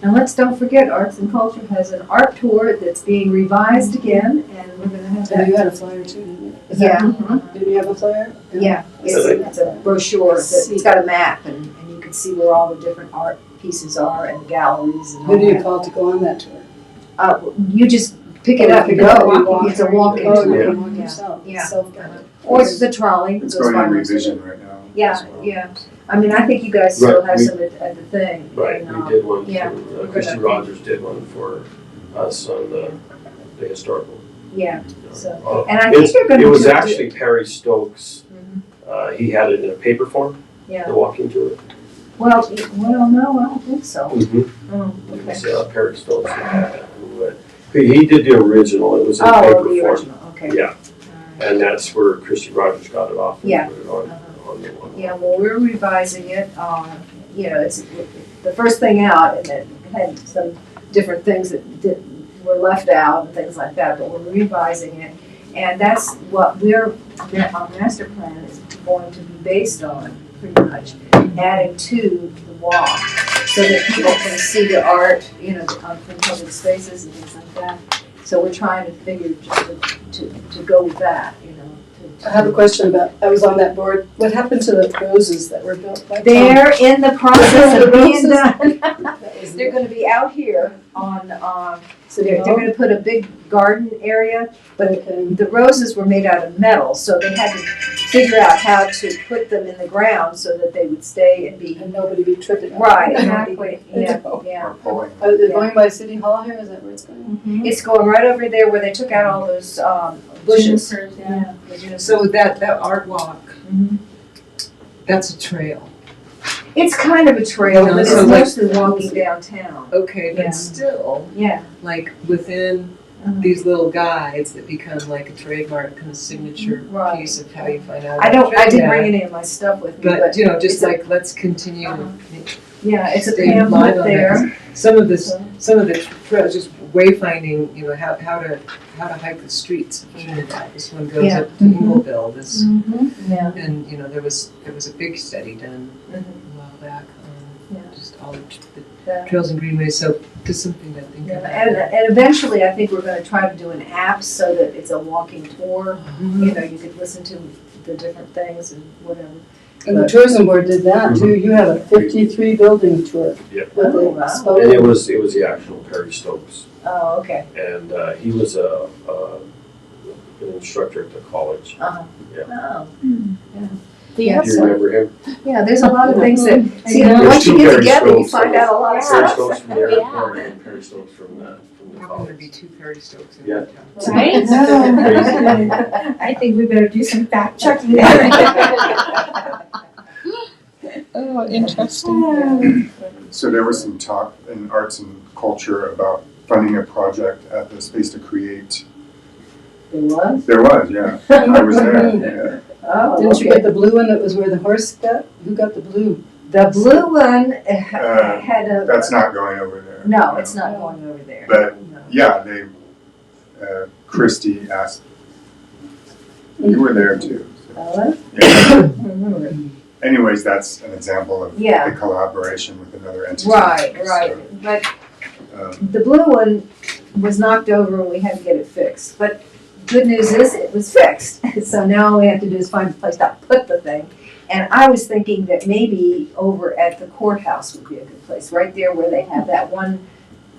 And let's don't forget, Arts and Culture has an art tour that's being revised again, and we're gonna have So that. you had a flyer too, didn't you? Is that- Yeah, Didn't you have a flyer? yeah, it's a brochure, it's got a map, and you can see where all the different art pieces are, and galleries and all Who do you that. call to go on that tour? You just pick it up and Pick it up, go, you walk. it's a walking Oh, tour. you can walk Yeah. yourself. Yeah. Self-guided. Or it's the trolley. It's goes going by on most of it. revision right now. Yeah, as well. yeah. I mean, I think you guys still Right, have we- some at the thing. Right, and, we did one, yeah, for, Christy Rogers did one for us on the historical. Yeah, so, Uh, and I think it's- you're gonna It was do- actually Perry Stokes, he had it in a paper form, yeah. the walking tour. Well, no, I don't think so. Oh, It okay. was Perry Stokes who had it, he did the original, it was in Oh, paper the form. original, okay. Yeah, and that's where Christy Rogers got it off and Yeah. put it on the one. Yeah, well, we're revising it, you know, it's the first thing out, and it had some different things that were left out and things like that, but we're revising it. And that's what our master plan is going to be based on, pretty much, adding to the walk, so that people can see the art, you know, from public spaces and things like that. So we're trying to figure just to go with that, you know. I have a question about, I was on that board, what happened to the roses that were built by Tom? They're in the process of being Roses? done. That was They're gonna be out here on, City they're Hall? gonna put a big garden area, but Okay. the roses were made out of metal, so they had to figure out how to put them in the ground so that they would stay and be. And nobody be tripping. over Right, them. exactly, yeah, yeah. Or pulling. Are they going by City Hall here, is that where it's going? It's going right over there where they took out all those, bushes. Junipers, yeah. The junipers. So that art walk, Mhm. that's a trail. It's kind of a trail, Yeah, but so it's like- mostly walking downtown. Okay, Yeah. but still, Yeah. like within these little guides that become like a trademark kind of signature Right. piece of how you find out. I about didn't Trinidad. bring any of my stuff with me, But, but you know, just it's a- like, let's continue. yeah, it's a stay in line pamphlet on there. that. Some of the trails, just wayfinding, you know, how to hike the streets of Trinidad. This one goes Yeah. up to Ingleville, this, Yeah. and, you know, there was a big study done Mhm. a while back on Yeah. just all the Yeah. trails and greenways, so just something to think Yeah, about. and eventually, I think we're gonna try to do an app so that it's a walking tour. You know, you could listen to the different things and whatever. And the tourism board did that too, you have a 53 building tour. Yeah. That Oh, they wow. spoke And it of. was the actual Perry Stokes, Oh, okay. and he was an instructor at the college. Uh-huh. Yeah. Oh. Do you remember him? Yeah, there's a lot of things that, see, Yeah. once you There's two get Perry together, you Stokes, find so out a lot of Perry stuff. Stokes from the airport and Perry Stokes from the How can there be college. two Perry Stokes in Yeah. one town? Right? Crazy. I think we better do some fact checking there. Oh, interesting. So there was some talk in arts and culture about funding a project at the Space to Create. There was? There was, yeah. I was there, Oh, Didn't you okay. get the blue one that was where the horse got? Who got the blue? The blue one had yeah. a. That's not going over there. No, it's not going over there. But- No. Yeah, Christy asked, you were there too. so, Oh, yeah. mhm. Anyways, that's an example of Yeah. a collaboration with another entity. Right, So, right. But um, the blue one was knocked over and we had to get it fixed. But good news is it was fixed. So now all we have to do is find a place to put the thing. And I was thinking that maybe over at the courthouse would be a good place, right there where they have that one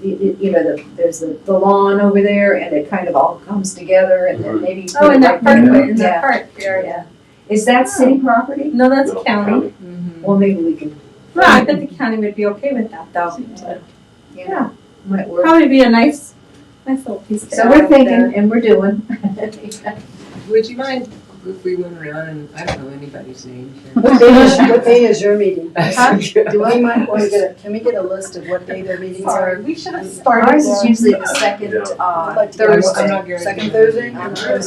you know, there's the lawn over there, and it kind of all comes together, and then maybe. Oh, in that park, Yeah. in that park area. Is that city property? No, that's No, county. Well, maybe we can, Well, I bet the county would be okay with that though. you know, might work. Probably be a nice little piece. to So add we're up there. thinking, and we're doing. Would you mind if we went around and, I don't know anybody's name here? What day is your meeting? Huh? Do we might want to can we get a list of what day their meetings are? Sorry, we should have started. Ours is there. usually the second, I'd like to go Thursday. I'm not guaranteed. Second Thursday?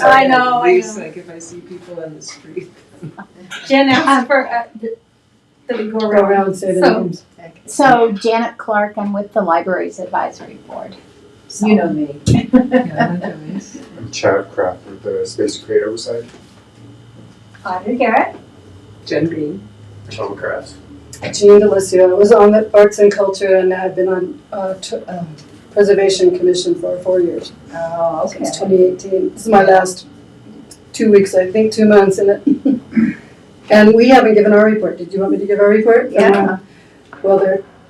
I know, At least, like, if I see people on the street. Jen asked for, that we go Go around. around and say the So- names. So Janet Clark, I'm with the Libraries Advisory Board. So- You know me. Yeah, that's nice. I'm Chad Kraft with the Space to Create Oversight. Audrey Garrett. Jen Green. Tom Krause. Jean Delisio. I was on the Arts and Culture and I've been on Preservation Commission for 4 years, Oh, okay. since 2018. This is my last 2 weeks, I think, 2 months in it. And we haven't given our report. Did you want me to give our report? Yeah. Well,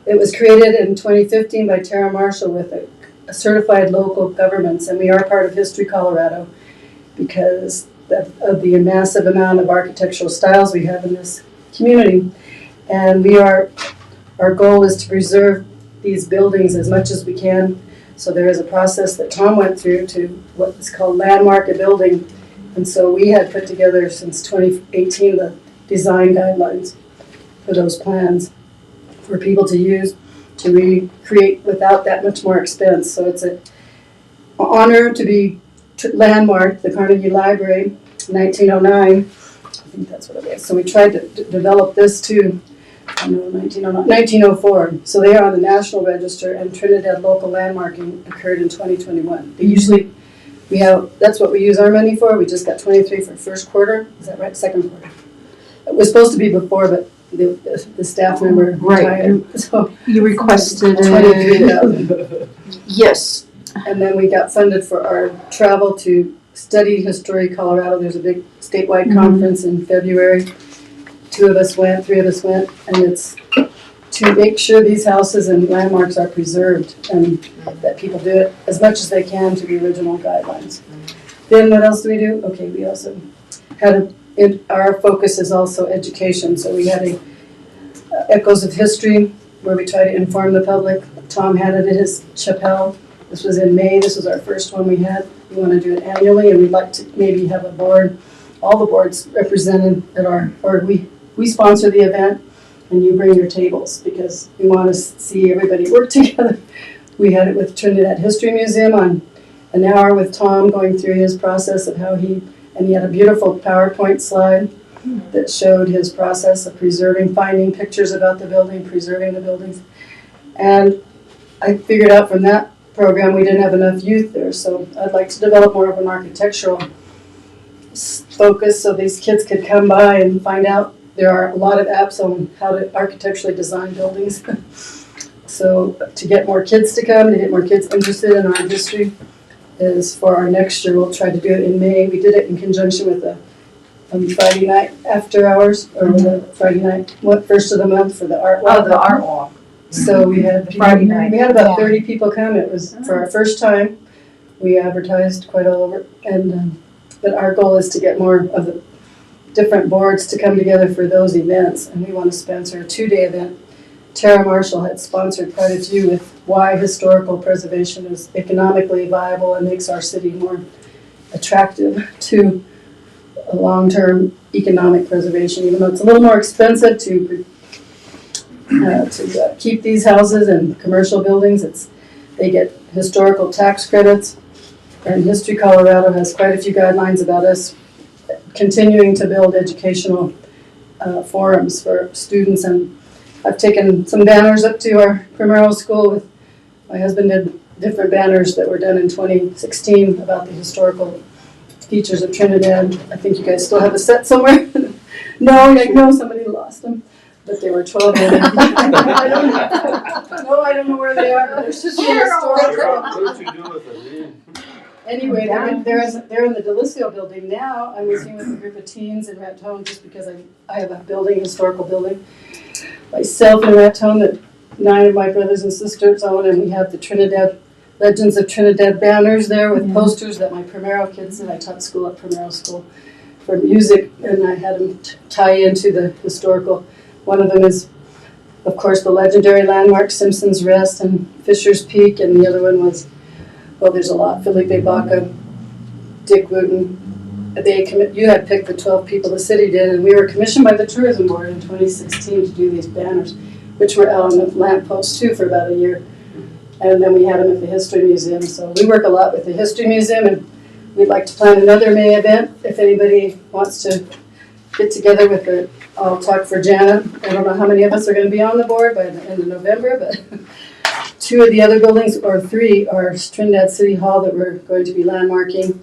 it was created in 2015 by Tara Marshall with a certified local governments, and we are part of History Colorado because of the massive amount of architectural styles we have in this community. And our goal is to preserve these buildings as much as we can. So there is a process that Tom went through to what is called landmark a building. And so we had put together since 2018 the design guidelines for those plans for people to use to recreate without that much more expense. So it's an honor to be landmarked, the Carnegie Library, 1909. I think that's what it was. So we tried to develop this too. I know 1904. So they are on the National Register, and Trinidad local landmarking occurred in 2021. They usually, that's what we use our money for. We just got 23 for first quarter. Is that right? Second quarter. It was supposed to be before, but the staff member retired. So You requested 23,000. Yes. And then we got funded for our travel to study History Colorado. There's a big statewide conference in February. 2 of us went, 3 of us went, and it's to make sure these houses and landmarks are preserved and that people do it as much as they can to the original guidelines. Then what else do we do? Okay, we also had our focus is also education. So we had Echoes of History where we try to inform the public. Tom had it at his chapel. This was in May. This was our first one we had. We want to do it annually, and we'd like to maybe have a board, all the boards represented we sponsor the event, and you bring your tables because we want to see everybody work together. We had it with Trinidad History Museum on an hour with Tom going through his process of and he had a beautiful PowerPoint slide that showed his process of finding pictures about the building, preserving the buildings. And I figured out from that program we didn't have enough youth there, so I'd like to develop more of an architectural focus so these kids could come by and find out. There are a lot of apps on how to architecturally design buildings. So to get more kids to come, to get more kids interested in our history, is for our next year. We'll try to do it in May. We did it in conjunction with the Friday night after hours, or the Friday night, first of the month for the art walk. Oh, the art walk. So we had Friday night. We had about 30 people come. It was for our first time. We advertised quite all over, and but our goal is to get more of the different boards to come together for those events, and we want to sponsor a 2-day event. Tara Marshall had sponsored quite a few with why historical preservation is economically viable and makes our city more attractive to a long-term economic preservation, even though it's a little more expensive to keep these houses and commercial buildings. They get historical tax credits, and History Colorado has quite a few guidelines about us continuing to build educational forums for students. And I've taken some banners up to our Primero School with my husband. Did different banners that were done in 2016 about the historical features of Trinidad. I think you guys still have a set somewhere. No, somebody lost them. But they were 12 minutes. I don't know where they are. They're just historical. Anyway, they're in the Delisio building now. I'm working with a group of teens in Raton just because I have a historical building myself in Raton that 9 of my brothers and sisters own, and we have the Trinidad, Legends of Trinidad banners there with posters that my Primero kids did. I taught school at Primero School for music, and I had them tie into the historical. One of them is, of course, the legendary landmark Simpson's Rest and Fisher's Peak, and the other one was, well, there's a lot, Felipe Baca, Dick Wooten. You had picked the 12 people, the city did, and we were commissioned by the Tourism Board in 2016 to do these banners, which were out on the lampposts too for about a year. And then we had them at the History Museum. So we work a lot with the History Museum, and we'd like to plan another May event. If anybody wants to get together with the, I'll talk for Janet. I don't know how many of us are going to be on the board by the end of November, but 2 of the other buildings, or 3, are Trinidad City Hall that we're going to be landmarking,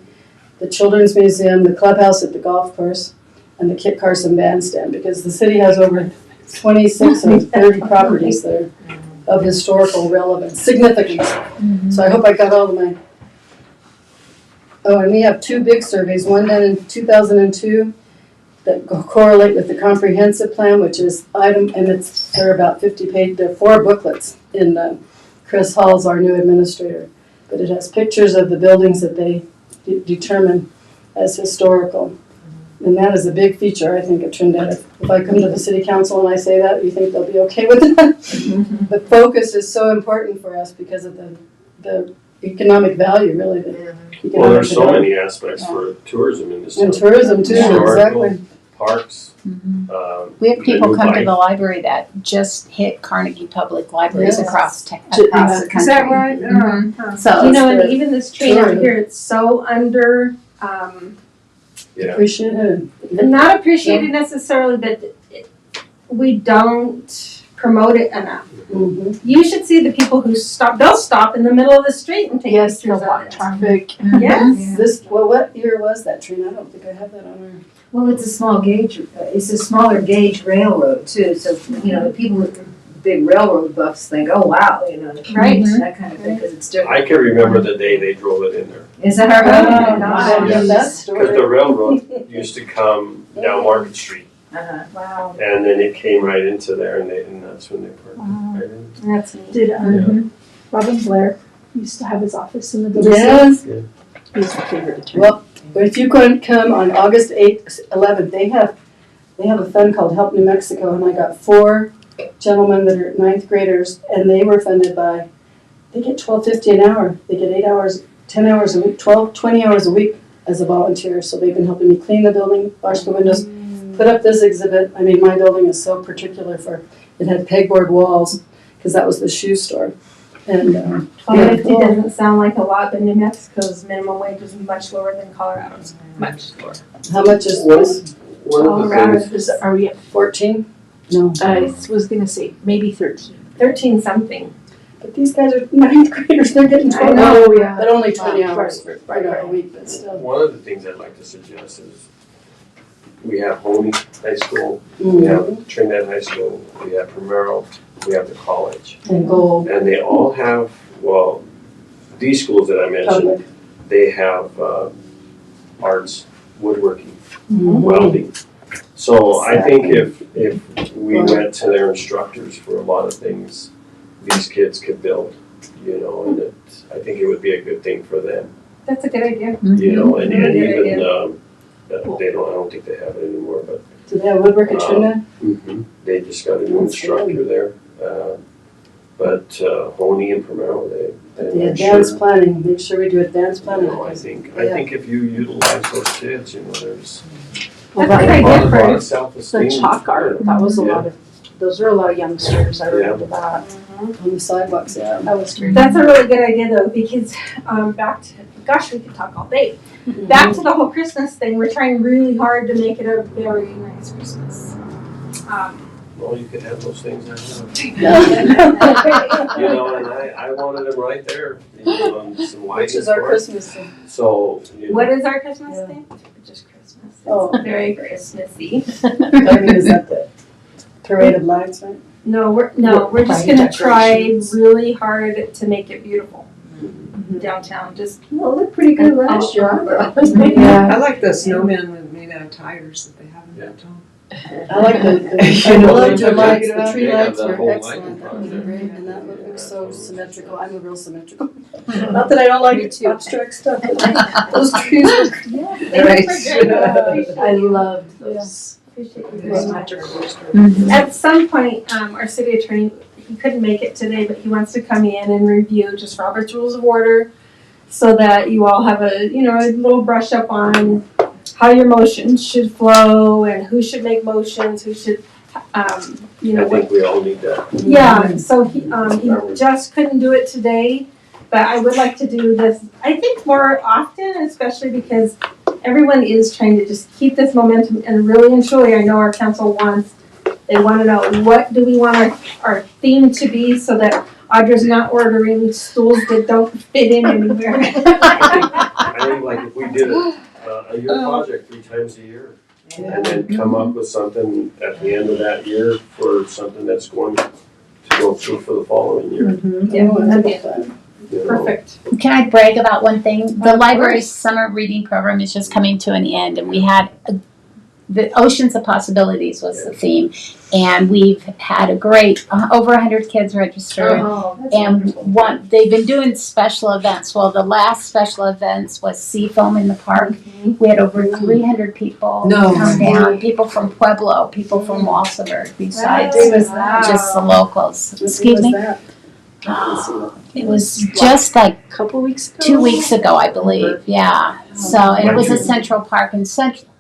the Children's Museum, the clubhouse at the golf course, and the Kit Carson Bandstand, because the city has over 26 or 30 properties that are of historical relevance, significance. So I hope I got all of my. Oh, and we have 2 big surveys, one done in 2002 that correlate with the comprehensive plan, which is they're about 50 pages. There are 4 booklets in Chris Hall's our new administrator, but it has pictures of the buildings that they determine as historical. And that is a big feature, I think, of Trinidad. If I come to the city council and I say that, you think they'll be okay with that? The focus is so important for us because of the economic value, really. Well, there's so many aspects for tourism in this town. And tourism too, Historical, exactly. Parks. We have people new come to bike. the library that just hit Carnegie Public Libraries Yes. across the country. Is that right? So You know, and That's even this train out Sure. here, it's so under, Yeah. Appreciate it. not appreciated necessarily, but we don't promote it enough. Mhm. You should see the people who stop, they'll stop in the middle of the street and take Yes, pictures the of walk it. traffic. Yes. What year was that, Trina? I don't think I have that on our. Well, it's a small gauge, it's a smaller gauge railroad too, so, you know, the people with big railroad buffs think, oh, wow, you know, Right. that kind of thing, because it's different. I can remember the day they drove it in there. Is that right? Oh, I gosh. don't know that Because story. the railroad used to come down Market Street, Uh-huh. Wow, and then it came right into there, and that's when they parked it. Right in. that's neat. Did Robin Blair used to have his office in the building? Yes. He's my favorite attorney. Well, but if you couldn't come on August 8th, 11th, they have a fund called Help New Mexico, and I got 4 gentlemen that are 9th graders, and they were funded by, they get $12.50 an hour. They get 8 hours, 10 hours a week, 20 hours a week as a volunteer. So they've been helping me clean the building, wash the windows, put up this exhibit. I mean, my building is so particular it had pegboard walls, because that was the shoe store. And, $12.50 doesn't sound like a lot, but New Mexico's minimum wage is much lower than Colorado's, much lower. how much is One- this? One of the things, Are we at, 14? No. I was gonna say maybe 13. 13 something. But these guys are 9th graders, they're getting 12 I know. hours, yeah. but only 20 Right, hours right, a week, but still. one of the things I'd like to suggest is we have Honey High School, we have Trinidad High School, we have Primero, we have the college. And gold, And they all have, well, these schools that I mentioned, public. they have arts, woodworking, Mhm. welding. So I think if we went to their instructors for a lot of things, these kids could build, you know, and I think it would be a good thing for them, That's a good idea. you know, and Really good even, I don't think they have it anymore, but Do they have woodwork at Trinidad? they just got a new instructor there. But Honey and Primero, But the advanced planning, make sure we do advanced planning. I think if you utilize those kids, you know, there's Well, That's a that, good a idea lot for of it. self-esteem. the chalk art, that was a Yeah. lot of, those were a lot of youngsters, I remember that. On the sidewalks, yeah. That was great. That's a really good idea though, because back to, gosh, we could talk all day. Back to the whole Christmas thing, we're trying really hard to make it a very nice Christmas. Well, you could have those things, I Which you know, and I wanted them right there, you know, and some lighting is our for it. Christmas thing. So, you know. What is our Christmas Yeah. thing? Just Christmas. Oh. It's very Christmassy. I mean, is that the parade of lights, right? No, we're just Fire gonna try decorations. really hard to make it beautiful downtown. Just Well, it looked pretty good last year. Yeah. I like the snowman with made out of tires that they have in Yeah. downtown. I like I You know, loved your they lights, have the tree that lights were whole excellent, that lighting was project. great, and that looked so symmetrical, I'm a real symmetrical. Not that I don't like abstract stuff, but those trees were. I loved those. At some point, our city attorney, he couldn't make it today, but he wants to come in and review just Robert's Rules of Order so that you all have a little brush up on how your motions should flow and who should make motions, who should, I think we all need that. Yeah, so he just couldn't do it today, but I would like to do this, I think more often, especially because everyone is trying to just keep this momentum, and really and truly, I know our council they want to know, what do we want our theme to be so that Audra's not ordering stools that don't fit in anywhere. I think like if we did a year project 3 times a year, and then come up with something at the end of that year for something that's going to go through for the following year. Yeah, that'd be fun. You know? Perfect. Can I brag about one thing? The library's summer reading program is just coming to an end, and we had the Oceans of Possibilities was the theme, and we've had a great over 100 kids registered. And they've been doing special events. Well, the last special events was Seafoam in the Park. We had over 300 people come down. People from Pueblo, people from Walsenburg, besides just the locals. Excuse me. It was just like A couple weeks ago? 2 weeks ago, I believe. Yeah. So, and it was a Central Park, and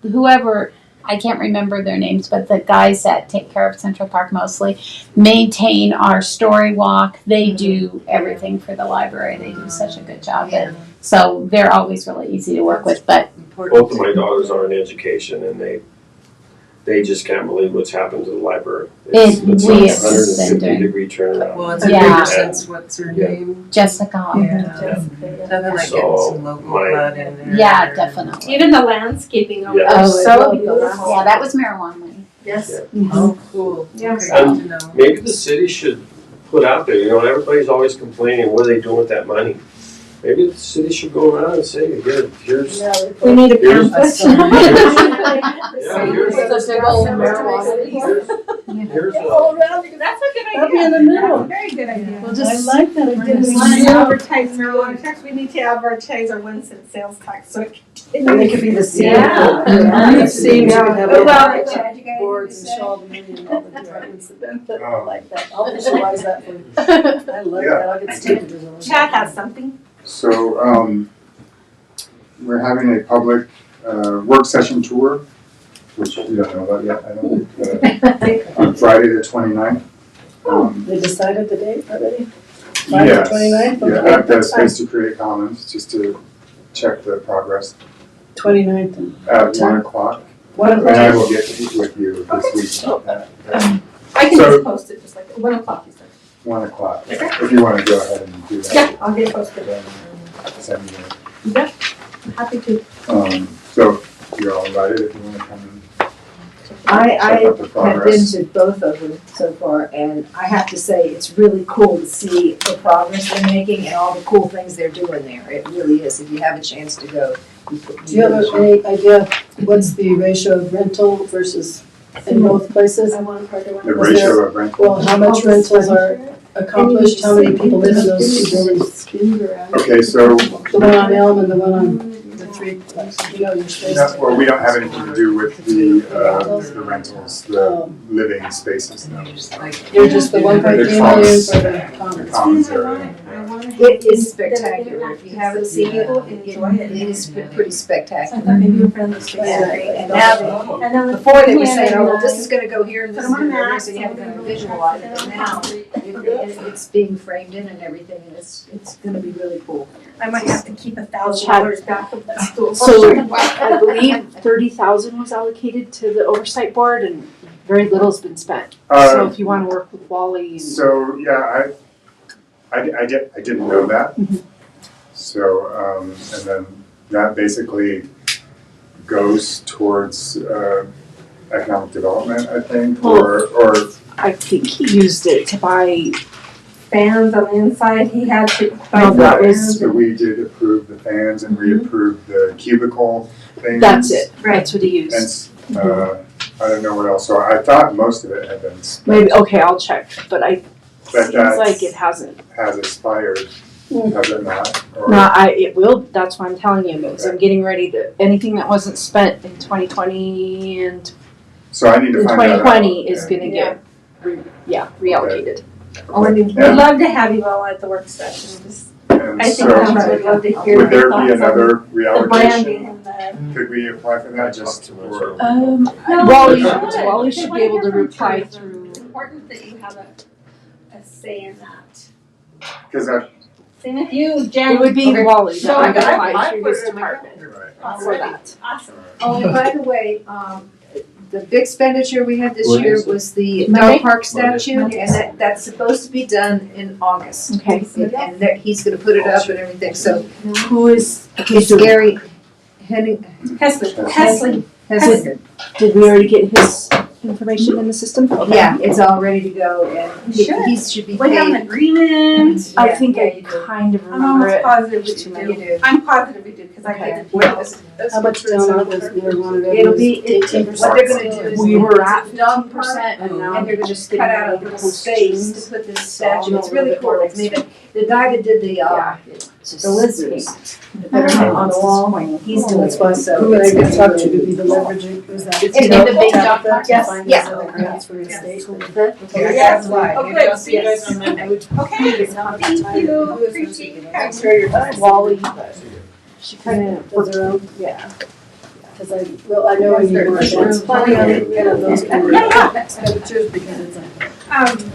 whoever, I can't remember their names, but the guys that take care of Central Park mostly maintain our story walk. They do everything for the library. They do such a good job. And so they're always really easy to work with. But Both of my daughters are in education, and they just can't believe what's happened to the library. It's we like have 150 been degree turnaround. Well, it's a Yeah. bigger sense, what's her name? Jessica. Definitely like getting some local blood in there. Yeah, definitely. Even the landscaping over Yeah. there Oh, was so so beautiful. beautiful. Yeah, that was marijuana money. Yes. Oh, cool. Yeah. Okay, And good to know. maybe the city should put out there, everybody's always complaining, what are they doing with that money? Maybe the city should go around and say, here's. We need a Here's- pamphlet. Yeah, here's It's a big old marijuana. Here's All around, you That's a good idea. That'd be in the middle. Very good idea. I like that idea. We want to advertise marijuana tax, we need to advertise our 1 cent sales tax, so it And they could be the same. Yeah. The same, you could have all Well, the boards and shawl the million and all the departments that benefit. I like that. I'll visualize that for you. I love that. I'll get stickers on it. Chad has something. So, we're having a public, work session tour, which you don't know about yet, I don't think, on Friday the 29th. They decided the date already? Friday the Yes, 29th? yeah, at the Space to Create Commons, just to check the progress 29th and at 1 o'clock. 1 And I o'clock. will get with you this week about that. I can So- just post it just like 1 o'clock, you said. 1 o'clock, if you want to go ahead and do that. Yeah, I'll get it posted. Send me Yeah, I'm happy to. So you're all invited if you want to come and I check out the have been progress. to both of them so far, and I have to say, it's really cool to see the progress they're making and all the cool things they're doing there. It really is. If you have a chance to go. Do you have any idea what's the ratio of rental versus in both places? The ratio of rental. Well, how much rentals are accomplished, how many people live in those 2 buildings? Okay, so, The one on Elm and the one on the 3, your space. no, well, we don't have anything to do with the rentals, the living spaces, no. You're just the 1.3 million for the The commons. commons area. It is spectacular. If you haven't seen it, it is pretty spectacular. Maybe your friend was And now, before they were saying, oh, well, this is gonna go here and this is gonna go here, so you have to visualize it. But now, it's being framed in and everything, and it's gonna be really cool. I might have to keep $1,000 back of that stool. So I believe 30,000 was allocated to the oversight board and very little's been spent. So if you want to work with Wally and So, yeah, I didn't know that. So, and then that basically goes towards, economic development, I think, or I think he used it to buy, Fans on the inside, he had to buy No, some that Right, fans. so we did approve the fans and we approved the cubicle things. that's it, that's what he used. And, I don't know what else, so I thought most of it had been spent. Maybe, okay, I'll check, but But seems that's- like it hasn't. Has expired, has it not? Or- No, it will, that's why I'm telling you, because I'm getting ready to, anything that wasn't spent in 2020 and So I need to in find that out. 2020 is and- gonna get, reallocated. We'd love to have you all at the work session, just, And I think so, council would love to hear would there your be thoughts on another the branding reallocation? and the. Could we apply for that just Talk too much for? over. No, Wally you should, should. Wally They should wanna be able hear to from reply tourism. through. It's important that you have a say in that. Because I, Same with you, Jen. It would be Okay. Wally So that would I- apply through his department you're right. for that. Awesome. Oh, and by the way, the big expenditure we had this When year is it? was the Monday? dog park statue, Monday. and that's supposed to be done in August. Okay. And that, he's gonna put it up and everything, so Who is, it's Gary Henning, Hesley. has, did we already get his information in the system? Okay. yeah, it's all ready to go, and You should. he should be We have an paid. agreement. I think Yeah, I you do. kind of I'm remember almost it. positive we Too do. many. You do. I'm positive we do, because I did the POs. How much down on this marijuana? It'll be, what they're gonna do is. We were at dog 50% and now and they're gonna just cut getting out a ready to little post space streams. to put this So I'll statue, know it's a little really bit more cool, next it's made, the guy that did the, Yeah. It's just- the listers that are on the wall, he's doing it, so. Who would I get talk to be the leveraging, is that? It's gonna be the big dog park, Yes. yes, Find yeah. these other grants for the state. Okay, Yes. that's why. Oh, good. See you guys on Monday. Okay, thank you, appreciate you guys. Sure you're fine. Wally, she kind of, Does their own, yeah. because I know I need more. It's funny, kind of those kind of Yeah. expenditures because it's like.